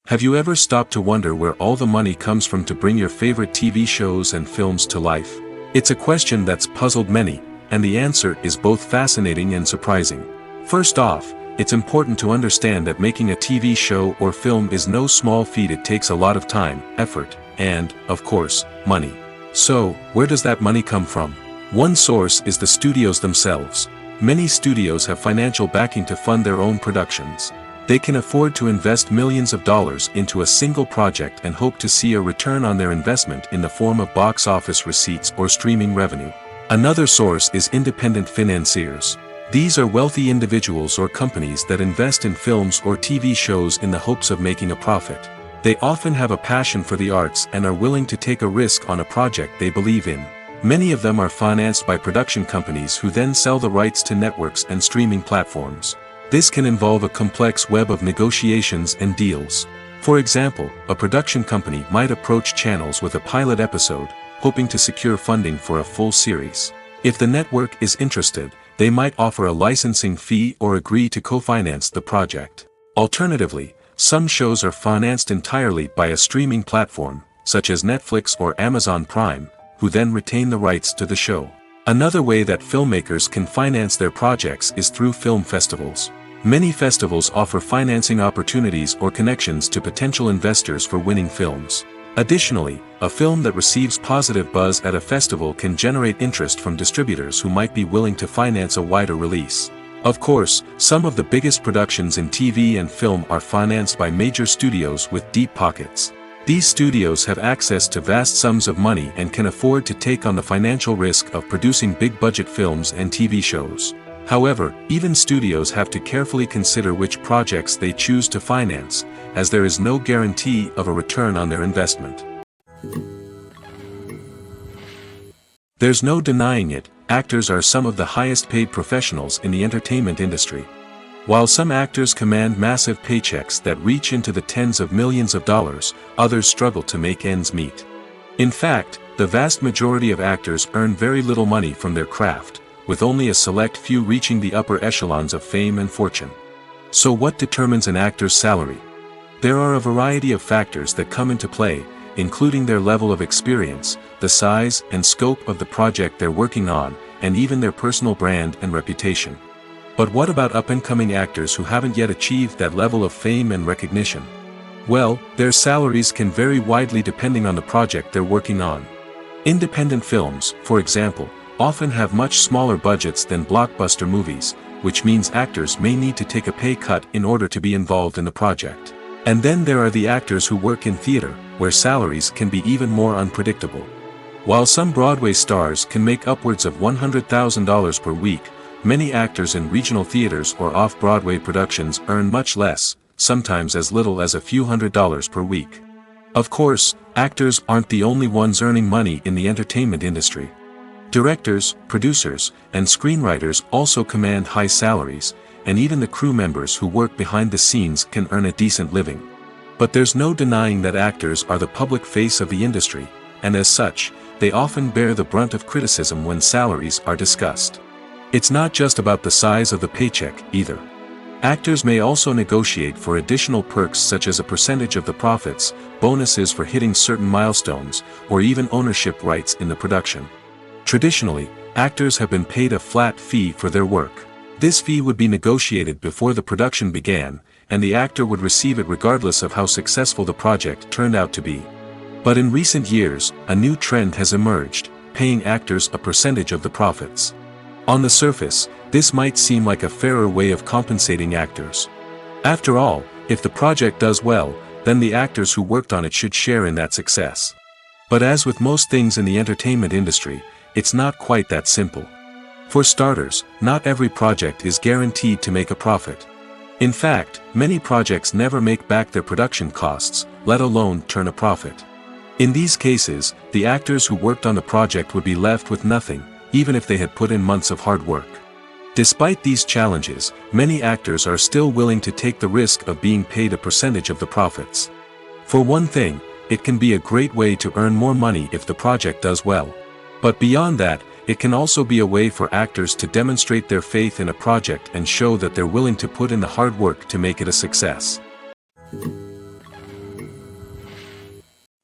Have you ever stopped to wonder where all the money comes from to bring your favorite TV shows and films to life? It's a question that's puzzled many, and the answer is both fascinating and surprising. First off, it's important to understand that making a TV show or film is no small feat. It takes a lot of time, effort, and, of course, money. So, where does that money come from? One source is the studios themselves. Many studios have financial backing to fund their own productions. They can afford to invest millions of dollars into a single project and hope to see a return on their investment in the form of box office receipts or streaming revenue. Another source is independent financiers. These are wealthy individuals or companies that invest in films or TV shows in the hopes of making a profit. They often have a passion for the arts and are willing to take a risk on a project they believe in. Many of them are financed by production companies who then sell the rights to networks and streaming platforms. This can involve a complex web of negotiations and deals. For example, a production company might approach channels with a pilot episode, hoping to secure funding for a full series. If the network is interested, they might offer a licensing fee or agree to co-finance the project. Alternatively, some shows are financed entirely by a streaming platform, such as Netflix or Amazon Prime, who then retain the rights to the show. Another way that filmmakers can finance their projects is through film festivals. Many festivals offer financing opportunities or connections to potential investors for winning films. Additionally, a film that receives positive buzz at a festival can generate interest from distributors who might be willing to finance a wider release. Of course, some of the biggest productions in TV and film are financed by major studios with deep pockets. These studios have access to vast sums of money and can afford to take on the financial risk of producing big-budget films and TV shows. However, even studios have to carefully consider which projects they choose to finance, as there is no guarantee of a return on their investment. There's no denying it, actors are some of the highest-paid professionals in the entertainment industry. While some actors command massive paychecks that reach into the tens of millions of dollars, others struggle to make ends meet. In fact, the vast majority of actors earn very little money from their craft, with only a select few reaching the upper echelons of fame and fortune. So what determines an actor's salary? There are a variety of factors that come into play, including their level of experience, the size and scope of the project they're working on, and even their personal brand and reputation. But what about up-and-coming actors who haven't yet achieved that level of fame and recognition? Well, their salaries can vary widely depending on the project they're working on. Independent films, for example, often have much smaller budgets than blockbuster movies, which means actors may need to take a pay cut in order to be involved in the project. And then there are the actors who work in theater, where salaries can be even more unpredictable. While some Broadway stars can make upwards of $100,000 per week, many actors in regional theaters or off-Broadway productions earn much less, sometimes as little as a few $100s per week. Of course, actors aren't the only ones earning money in the entertainment industry. Directors, producers, and screenwriters also command high salaries, and even the crew members who work behind the scenes can earn a decent living. But there's no denying that actors are the public face of the industry, and as such, they often bear the brunt of criticism when salaries are discussed. It's not just about the size of the paycheck, either. Actors may also negotiate for additional perks such as a percentage of the profits, bonuses for hitting certain milestones, or even ownership rights in the production. Traditionally, actors have been paid a flat fee for their work. This fee would be negotiated before the production began, and the actor would receive it regardless of how successful the project turned out to be. But in recent years, a new trend has emerged, paying actors a percentage of the profits. On the surface, this might seem like a fairer way of compensating actors. After all, if the project does well, then the actors who worked on it should share in that success. But as with most things in the entertainment industry, it's not quite that simple. For starters, not every project is guaranteed to make a profit. In fact, many projects never make back their production costs, let alone turn a profit. In these cases, the actors who worked on the project would be left with nothing, even if they had put in months of hard work. Despite these challenges, many actors are still willing to take the risk of being paid a percentage of the profits. For one thing, it can be a great way to earn more money if the project does well. But beyond that, it can also be a way for actors to demonstrate their faith in a project and show that they're willing to put in the hard work to make it a success.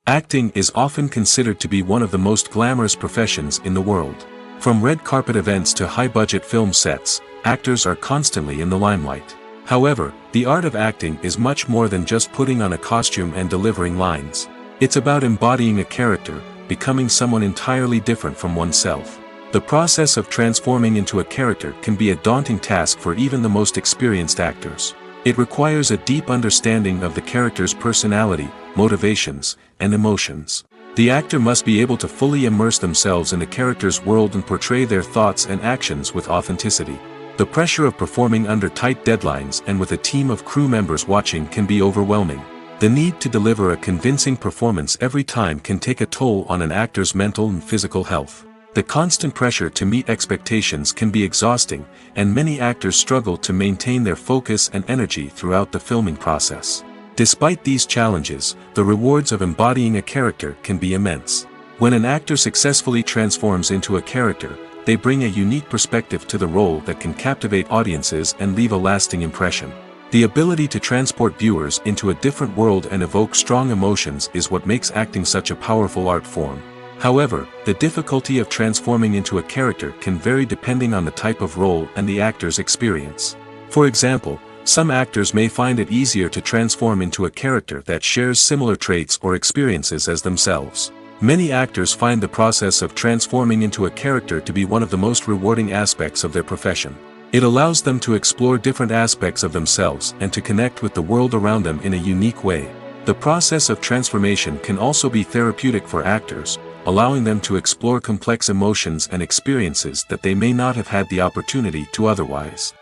Acting is often considered to be one of the most glamorous professions in the world. From red carpet events to high-budget film sets, actors are constantly in the limelight. However, the art of acting is much more than just putting on a costume and delivering lines. It's about embodying a character, becoming someone entirely different from oneself. The process of transforming into a character can be a daunting task for even the most experienced actors. It requires a deep understanding of the character's personality, motivations, and emotions. The actor must be able to fully immerse themselves in the character's world and portray their thoughts and actions with authenticity. The pressure of performing under tight deadlines and with a team of crew members watching can be overwhelming. The need to deliver a convincing performance every time can take a toll on an actor's mental and physical health. The constant pressure to meet expectations can be exhausting, and many actors struggle to maintain their focus and energy throughout the filming process. Despite these challenges, the rewards of embodying a character can be immense. When an actor successfully transforms into a character, they bring a unique perspective to the role that can captivate audiences and leave a lasting impression. The ability to transport viewers into a different world and evoke strong emotions is what makes acting such a powerful art form. However, the difficulty of transforming into a character can vary depending on the type of role and the actor's experience. For example, some actors may find it easier to transform into a character that shares similar traits or experiences as themselves. Many actors find the process of transforming into a character to be one of the most rewarding aspects of their profession. It allows them to explore different aspects of themselves and to connect with the world around them in a unique way. The process of transformation can also be therapeutic for actors, allowing them to explore complex emotions and experiences that they may not have had the opportunity to otherwise.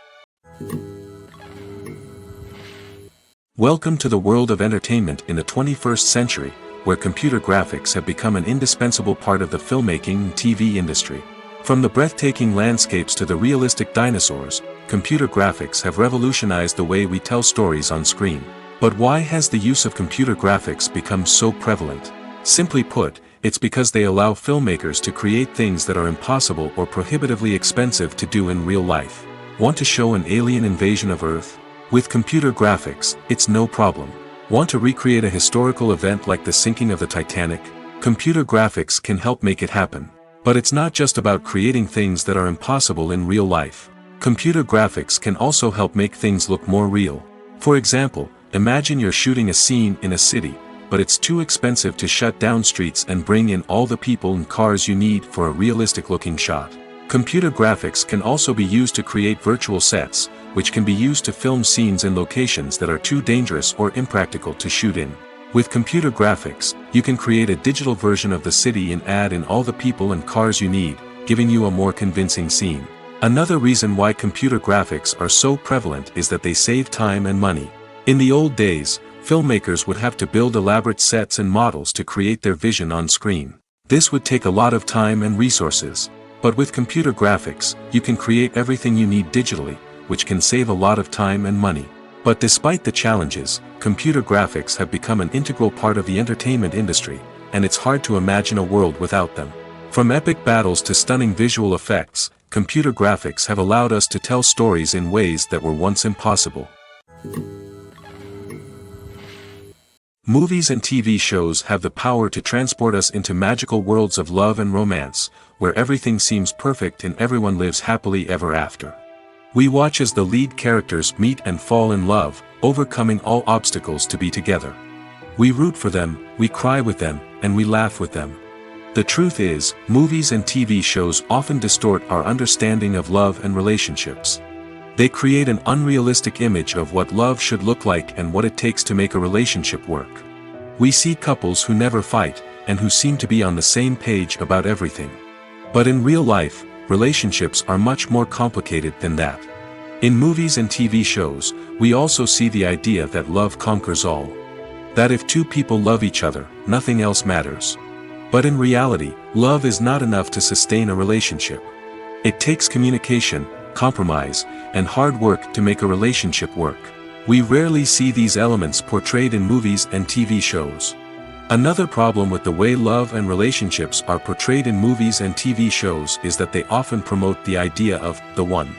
Welcome to the world of entertainment in the 21st century, where computer graphics have become an indispensable part of the filmmaking and TV industry. From the breathtaking landscapes to the realistic dinosaurs, computer graphics have revolutionized the way we tell stories on screen. But why has the use of computer graphics become so prevalent? Simply put, it's because they allow filmmakers to create things that are impossible or prohibitively expensive to do in real life. Want to show an alien invasion of Earth? With computer graphics, it's no problem. Want to recreate a historical event like the sinking of the Titanic? Computer graphics can help make it happen. But it's not just about creating things that are impossible in real life. Computer graphics can also help make things look more real. For example, imagine you're shooting a scene in a city, but it's too expensive to shut down streets and bring in all the people and cars you need for a realistic-looking shot. Computer graphics can also be used to create virtual sets, which can be used to film scenes in locations that are too dangerous or impractical to shoot in. With computer graphics, you can create a digital version of the city and add in all the people and cars you need, giving you a more convincing scene. Another reason why computer graphics are so prevalent is that they save time and money. In the old days, filmmakers would have to build elaborate sets and models to create their vision on screen. This would take a lot of time and resources. But with computer graphics, you can create everything you need digitally, which can save a lot of time and money. But despite the challenges, computer graphics have become an integral part of the entertainment industry, and it's hard to imagine a world without them. From epic battles to stunning visual effects, computer graphics have allowed us to tell stories in ways that were once impossible. Movies and TV shows have the power to transport us into magical worlds of love and romance, where everything seems perfect and everyone lives happily ever after. We watch as the lead characters meet and fall in love, overcoming all obstacles to be together. We root for them, we cry with them, and we laugh with them. The truth is, movies and TV shows often distort our understanding of love and relationships. They create an unrealistic image of what love should look like and what it takes to make a relationship work. We see couples who never fight, and who seem to be on the same page about everything. But in real life, relationships are much more complicated than that. In movies and TV shows, we also see the idea that love conquers all. That if two people love each other, nothing else matters. But in reality, love is not enough to sustain a relationship. It takes communication, compromise, and hard work to make a relationship work. We rarely see these elements portrayed in movies and TV shows. Another problem with the way love and relationships are portrayed in movies and TV shows is that they often promote the idea of the one.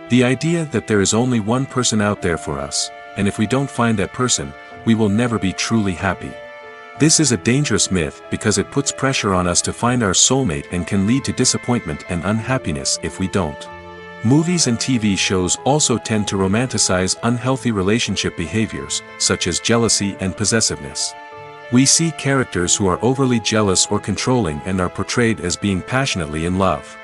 The idea that there is only one person out there for us, and if we don't find that person, we will never be truly happy. This is a dangerous myth because it puts pressure on us to find our soulmate and can lead to disappointment and unhappiness if we don't. Movies and TV shows also tend to romanticize unhealthy relationship behaviors, such as jealousy and possessiveness. We see characters who are overly jealous or controlling and are portrayed as being passionately in love.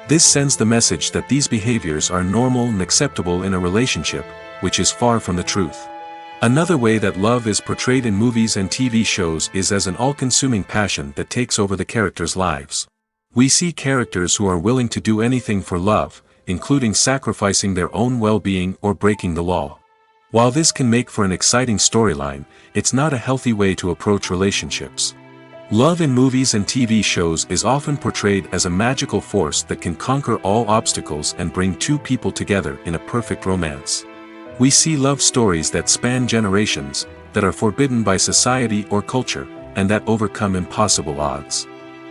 This sends the message that these behaviors are normal and acceptable in a relationship, which is far from the truth. Another way that love is portrayed in movies and TV shows is as an all-consuming passion that takes over the characters' lives. We see characters who are willing to do anything for love, including sacrificing their own well-being or breaking the law. While this can make for an exciting storyline, it's not a healthy way to approach relationships. Love in movies and TV shows is often portrayed as a magical force that can conquer all obstacles and bring two people together in a perfect romance. We see love stories that span generations, that are forbidden by society or culture, and that overcome impossible odds.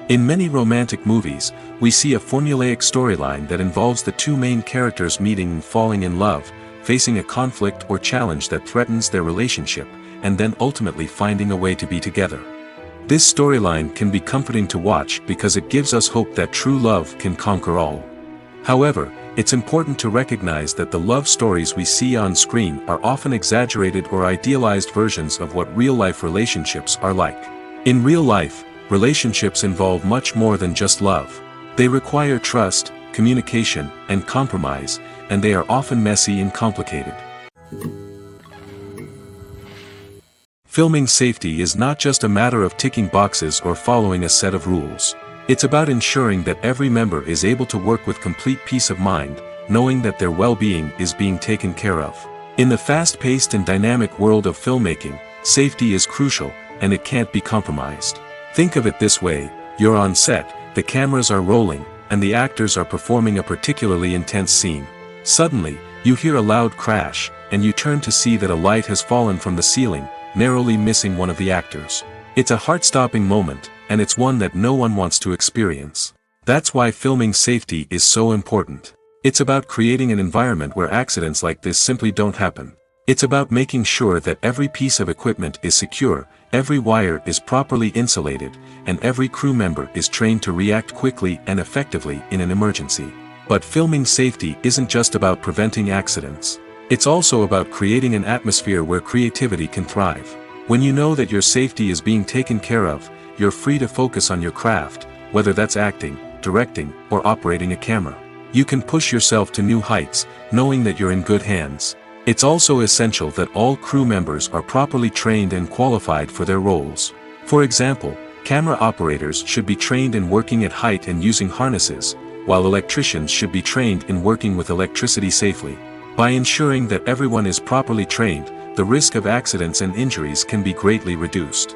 In many romantic movies, we see a formulaic storyline that involves the two main characters meeting and falling in love, facing a conflict or challenge that threatens their relationship, and then ultimately finding a way to be together. This storyline can be comforting to watch because it gives us hope that true love can conquer all. However, it's important to recognize that the love stories we see on screen are often exaggerated or idealized versions of what real-life relationships are like. In real life, relationships involve much more than just love. They require trust, communication, and compromise, and they are often messy and complicated. Filming safety is not just a matter of ticking boxes or following a set of rules. It's about ensuring that every member is able to work with complete peace of mind, knowing that their well-being is being taken care of. In the fast-paced and dynamic world of filmmaking, safety is crucial, and it can't be compromised. Think of it this way: you're on set, the cameras are rolling, and the actors are performing a particularly intense scene. Suddenly, you hear a loud crash, and you turn to see that a light has fallen from the ceiling, narrowly missing one of the actors. It's a heart-stopping moment, and it's one that no one wants to experience. That's why filming safety is so important. It's about creating an environment where accidents like this simply don't happen. It's about making sure that every piece of equipment is secure, every wire is properly insulated, and every crew member is trained to react quickly and effectively in an emergency. But filming safety isn't just about preventing accidents. It's also about creating an atmosphere where creativity can thrive. When you know that your safety is being taken care of, you're free to focus on your craft, whether that's acting, directing, or operating a camera. You can push yourself to new heights, knowing that you're in good hands. It's also essential that all crew members are properly trained and qualified for their roles. For example, camera operators should be trained in working at height and using harnesses, while electricians should be trained in working with electricity safely. By ensuring that everyone is properly trained, the risk of accidents and injuries can be greatly reduced.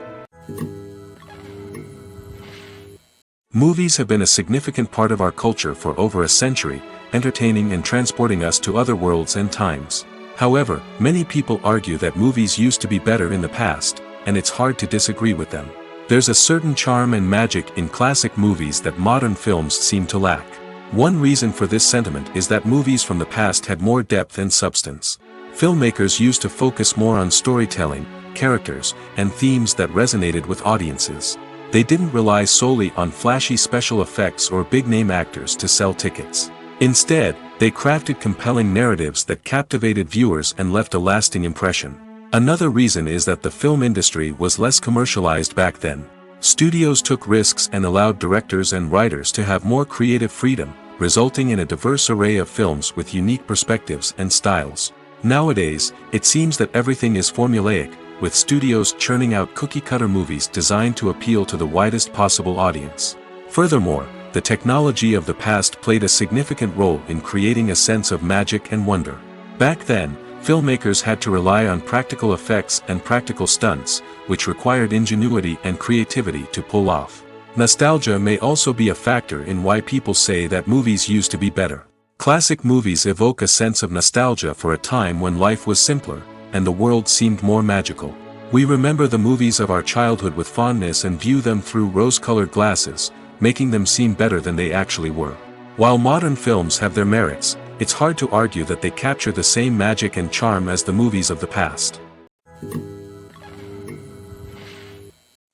Movies have been a significant part of our culture for over a century, entertaining and transporting us to other worlds and times. However, many people argue that movies used to be better in the past, and it's hard to disagree with them. There's a certain charm and magic in classic movies that modern films seem to lack. One reason for this sentiment is that movies from the past had more depth and substance. Filmmakers used to focus more on storytelling, characters, and themes that resonated with audiences. They didn't rely solely on flashy special effects or big-name actors to sell tickets. Instead, they crafted compelling narratives that captivated viewers and left a lasting impression. Another reason is that the film industry was less commercialized back then. Studios took risks and allowed directors and writers to have more creative freedom, resulting in a diverse array of films with unique perspectives and styles. Nowadays, it seems that everything is formulaic, with studios churning out cookie-cutter movies designed to appeal to the widest possible audience. Furthermore, the technology of the past played a significant role in creating a sense of magic and wonder. Back then, filmmakers had to rely on practical effects and practical stunts, which required ingenuity and creativity to pull off. Nostalgia may also be a factor in why people say that movies used to be better. Classic movies evoke a sense of nostalgia for a time when life was simpler, and the world seemed more magical. We remember the movies of our childhood with fondness and view them through rose-colored glasses, making them seem better than they actually were. While modern films have their merits, it's hard to argue that they capture the same magic and charm as the movies of the past.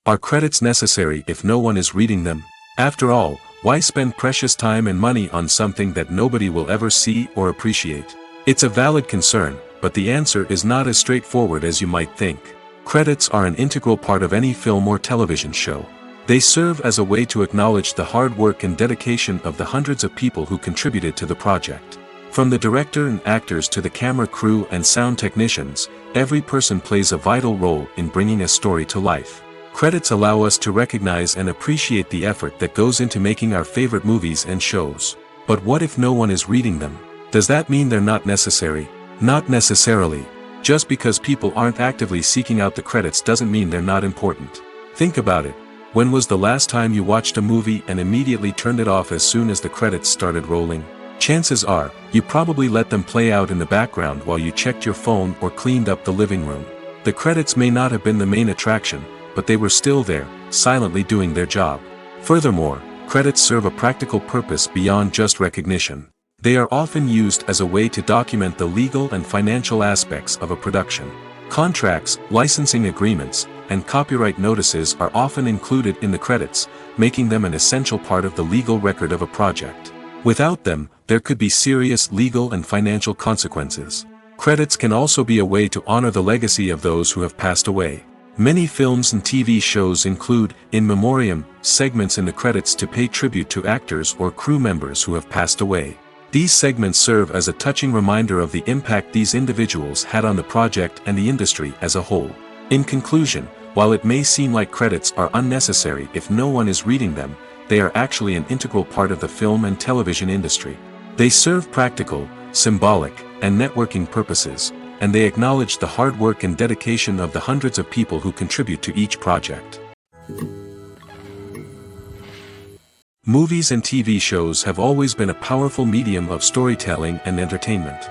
Are credits necessary if no one is reading them? After all, why spend precious time and money on something that nobody will ever see or appreciate? It's a valid concern, but the answer is not as straightforward as you might think. Credits are an integral part of any film or television show. They serve as a way to acknowledge the hard work and dedication of the hundreds of people who contributed to the project. From the director and actors to the camera crew and sound technicians, every person plays a vital role in bringing a story to life. Credits allow us to recognize and appreciate the effort that goes into making our favorite movies and shows. But what if no one is reading them? Does that mean they're not necessary? Not necessarily. Just because people aren't actively seeking out the credits doesn't mean they're not important. Think about it. When was the last time you watched a movie and immediately turned it off as soon as the credits started rolling? Chances are, you probably let them play out in the background while you checked your phone or cleaned up the living room. The credits may not have been the main attraction, but they were still there, silently doing their job. Furthermore, credits serve a practical purpose beyond just recognition. They are often used as a way to document the legal and financial aspects of a production. Contracts, licensing agreements, and copyright notices are often included in the credits, making them an essential part of the legal record of a project. Without them, there could be serious legal and financial consequences. Credits can also be a way to honor the legacy of those who have passed away. Many films and TV shows include, in memoriam, segments in the credits to pay tribute to actors or crew members who have passed away. These segments serve as a touching reminder of the impact these individuals had on the project and the industry as a whole. In conclusion, while it may seem like credits are unnecessary if no one is reading them, they are actually an integral part of the film and television industry. They serve practical, symbolic, and networking purposes, and they acknowledge the hard work and dedication of the hundreds of people who contribute to each project. Movies and TV shows have always been a powerful medium of storytelling and entertainment.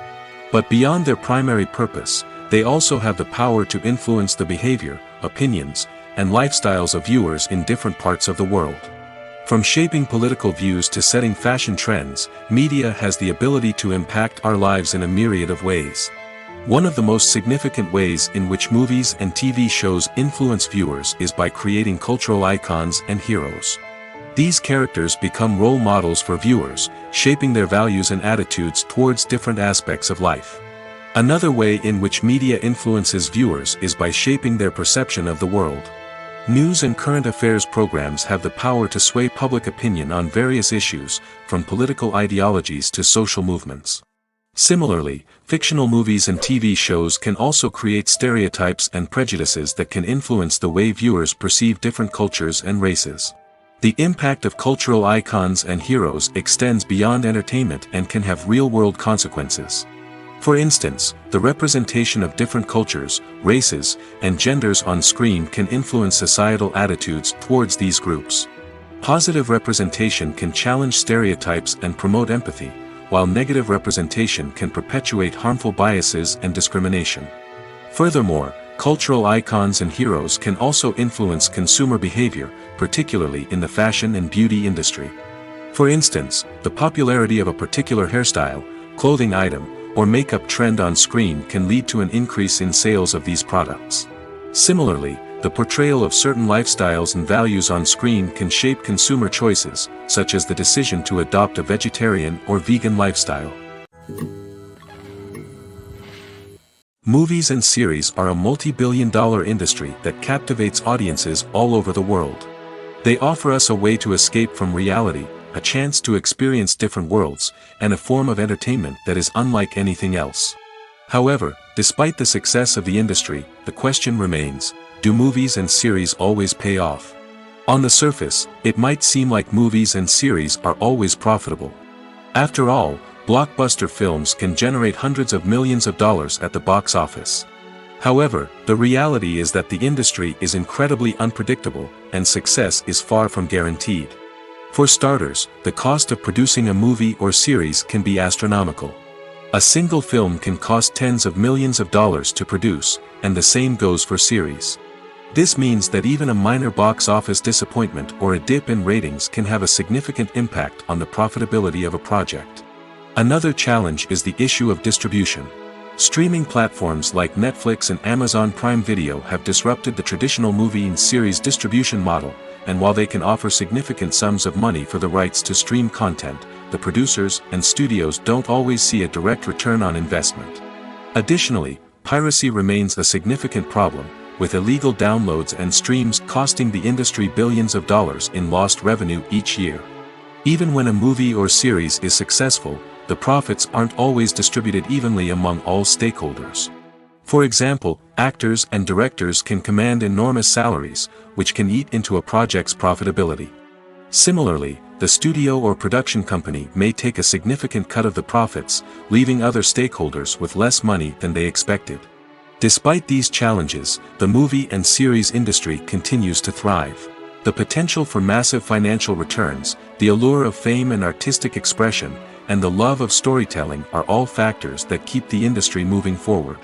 But beyond their primary purpose, they also have the power to influence the behavior, opinions, and lifestyles of viewers in different parts of the world. From shaping political views to setting fashion trends, media has the ability to impact our lives in a myriad of ways. One of the most significant ways in which movies and TV shows influence viewers is by creating cultural icons and heroes. These characters become role models for viewers, shaping their values and attitudes towards different aspects of life. Another way in which media influences viewers is by shaping their perception of the world. News and current affairs programs have the power to sway public opinion on various issues, from political ideologies to social movements. Similarly, fictional movies and TV shows can also create stereotypes and prejudices that can influence the way viewers perceive different cultures and races. The impact of cultural icons and heroes extends beyond entertainment and can have real-world consequences. For instance, the representation of different cultures, races, and genders on screen can influence societal attitudes towards these groups. Positive representation can challenge stereotypes and promote empathy, while negative representation can perpetuate harmful biases and discrimination. Furthermore, cultural icons and heroes can also influence consumer behavior, particularly in the fashion and beauty industry. For instance, the popularity of a particular hairstyle, clothing item, or makeup trend on screen can lead to an increase in sales of these products. Similarly, the portrayal of certain lifestyles and values on screen can shape consumer choices, such as the decision to adopt a vegetarian or vegan lifestyle. Movies and series are a multi-billion-dollar industry that captivates audiences all over the world. They offer us a way to escape from reality, a chance to experience different worlds, and a form of entertainment that is unlike anything else. However, despite the success of the industry, the question remains, do movies and series always pay off? On the surface, it might seem like movies and series are always profitable. After all, blockbuster films can generate hundreds of millions of dollars at the box office. However, the reality is that the industry is incredibly unpredictable, and success is far from guaranteed. For starters, the cost of producing a movie or series can be astronomical. A single film can cost tens of millions of dollars to produce, and the same goes for series. This means that even a minor box office disappointment or a dip in ratings can have a significant impact on the profitability of a project. Another challenge is the issue of distribution. Streaming platforms like Netflix and Amazon Prime Video have disrupted the traditional movie and series distribution model, and while they can offer significant sums of money for the rights to stream content, the producers and studios don't always see a direct return on investment. Additionally, piracy remains a significant problem, with illegal downloads and streams costing the industry billions of dollars in lost revenue each year. Even when a movie or series is successful, the profits aren't always distributed evenly among all stakeholders. For example, actors and directors can command enormous salaries, which can eat into a project's profitability. Similarly, the studio or production company may take a significant cut of the profits, leaving other stakeholders with less money than they expected. Despite these challenges, the movie and series industry continues to thrive. The potential for massive financial returns, the allure of fame and artistic expression, and the love of storytelling are all factors that keep the industry moving forward.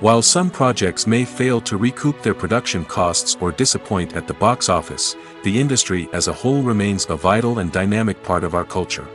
While some projects may fail to recoup their production costs or disappoint at the box office, the industry as a whole remains a vital and dynamic part of our culture.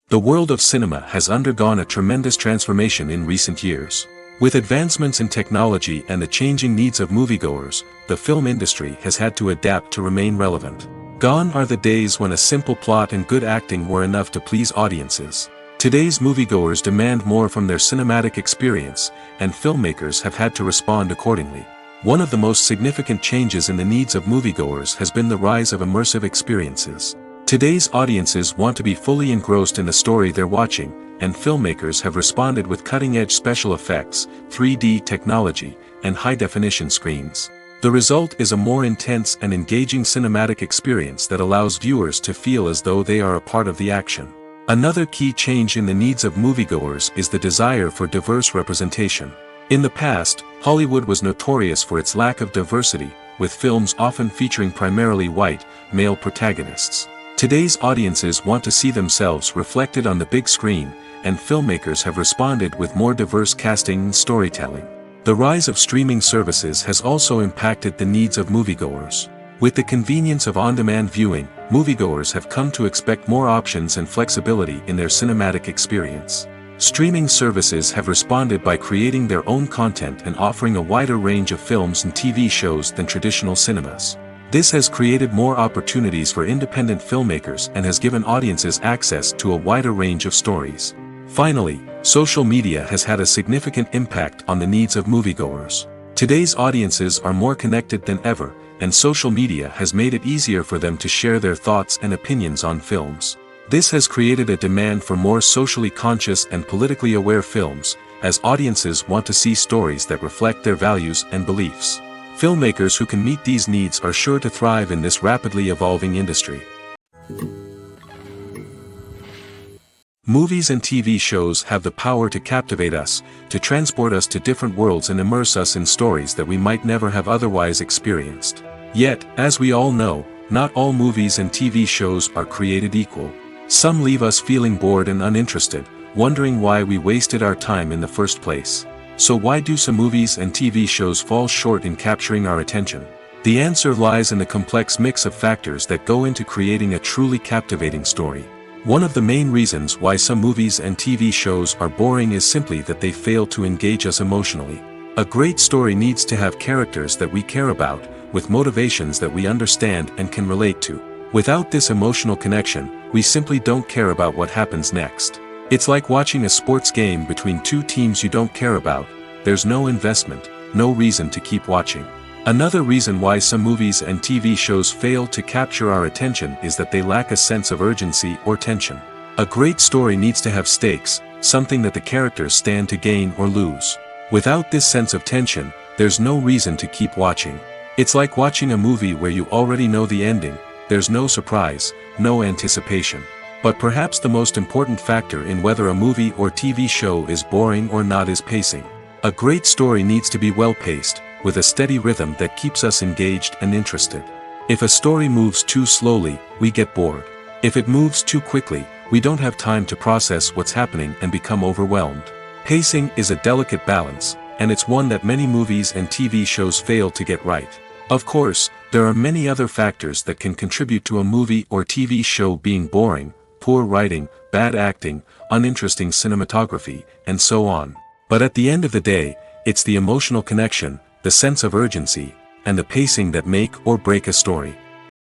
The world of cinema has undergone a tremendous transformation in recent years. With advancements in technology and the changing needs of moviegoers, the film industry has had to adapt to remain relevant. Gone are the days when a simple plot and good acting were enough to please audiences. Today's moviegoers demand more from their cinematic experience, and filmmakers have had to respond accordingly. One of the most significant changes in the needs of moviegoers has been the rise of immersive experiences. Today's audiences want to be fully engrossed in the story they're watching, and filmmakers have responded with cutting-edge special effects, 3D technology, and high-definition screens. The result is a more intense and engaging cinematic experience that allows viewers to feel as though they are a part of the action. Another key change in the needs of moviegoers is the desire for diverse representation. In the past, Hollywood was notorious for its lack of diversity, with films often featuring primarily white, male protagonists. Today's audiences want to see themselves reflected on the big screen, and filmmakers have responded with more diverse casting and storytelling. The rise of streaming services has also impacted the needs of moviegoers. With the convenience of on-demand viewing, moviegoers have come to expect more options and flexibility in their cinematic experience. Streaming services have responded by creating their own content and offering a wider range of films and TV shows than traditional cinemas. This has created more opportunities for independent filmmakers and has given audiences access to a wider range of stories. Finally, social media has had a significant impact on the needs of moviegoers. Today's audiences are more connected than ever, and social media has made it easier for them to share their thoughts and opinions on films. This has created a demand for more socially conscious and politically aware films, as audiences want to see stories that reflect their values and beliefs. Filmmakers who can meet these needs are sure to thrive in this rapidly evolving industry. Movies and TV shows have the power to captivate us, to transport us to different worlds and immerse us in stories that we might never have otherwise experienced. Yet, as we all know, not all movies and TV shows are created equal. Some leave us feeling bored and uninterested, wondering why we wasted our time in the first place. So why do some movies and TV shows fall short in capturing our attention? The answer lies in the complex mix of factors that go into creating a truly captivating story. One of the main reasons why some movies and TV shows are boring is simply that they fail to engage us emotionally. A great story needs to have characters that we care about, with motivations that we understand and can relate to. Without this emotional connection, we simply don't care about what happens next. It's like watching a sports game between two teams you don't care about. There's no investment, no reason to keep watching. Another reason why some movies and TV shows fail to capture our attention is that they lack a sense of urgency or tension. A great story needs to have stakes, something that the characters stand to gain or lose. Without this sense of tension, there's no reason to keep watching. It's like watching a movie where you already know the ending. There's no surprise, no anticipation. But perhaps the most important factor in whether a movie or TV show is boring or not is pacing. A great story needs to be well-paced, with a steady rhythm that keeps us engaged and interested. If a story moves too slowly, we get bored. If it moves too quickly, we don't have time to process what's happening and become overwhelmed. Pacing is a delicate balance, and it's one that many movies and TV shows fail to get right. Of course, there are many other factors that can contribute to a movie or TV show being boring: poor writing, bad acting, uninteresting cinematography, and so on. But at the end of the day, it's the emotional connection, the sense of urgency, and the pacing that make or break a story.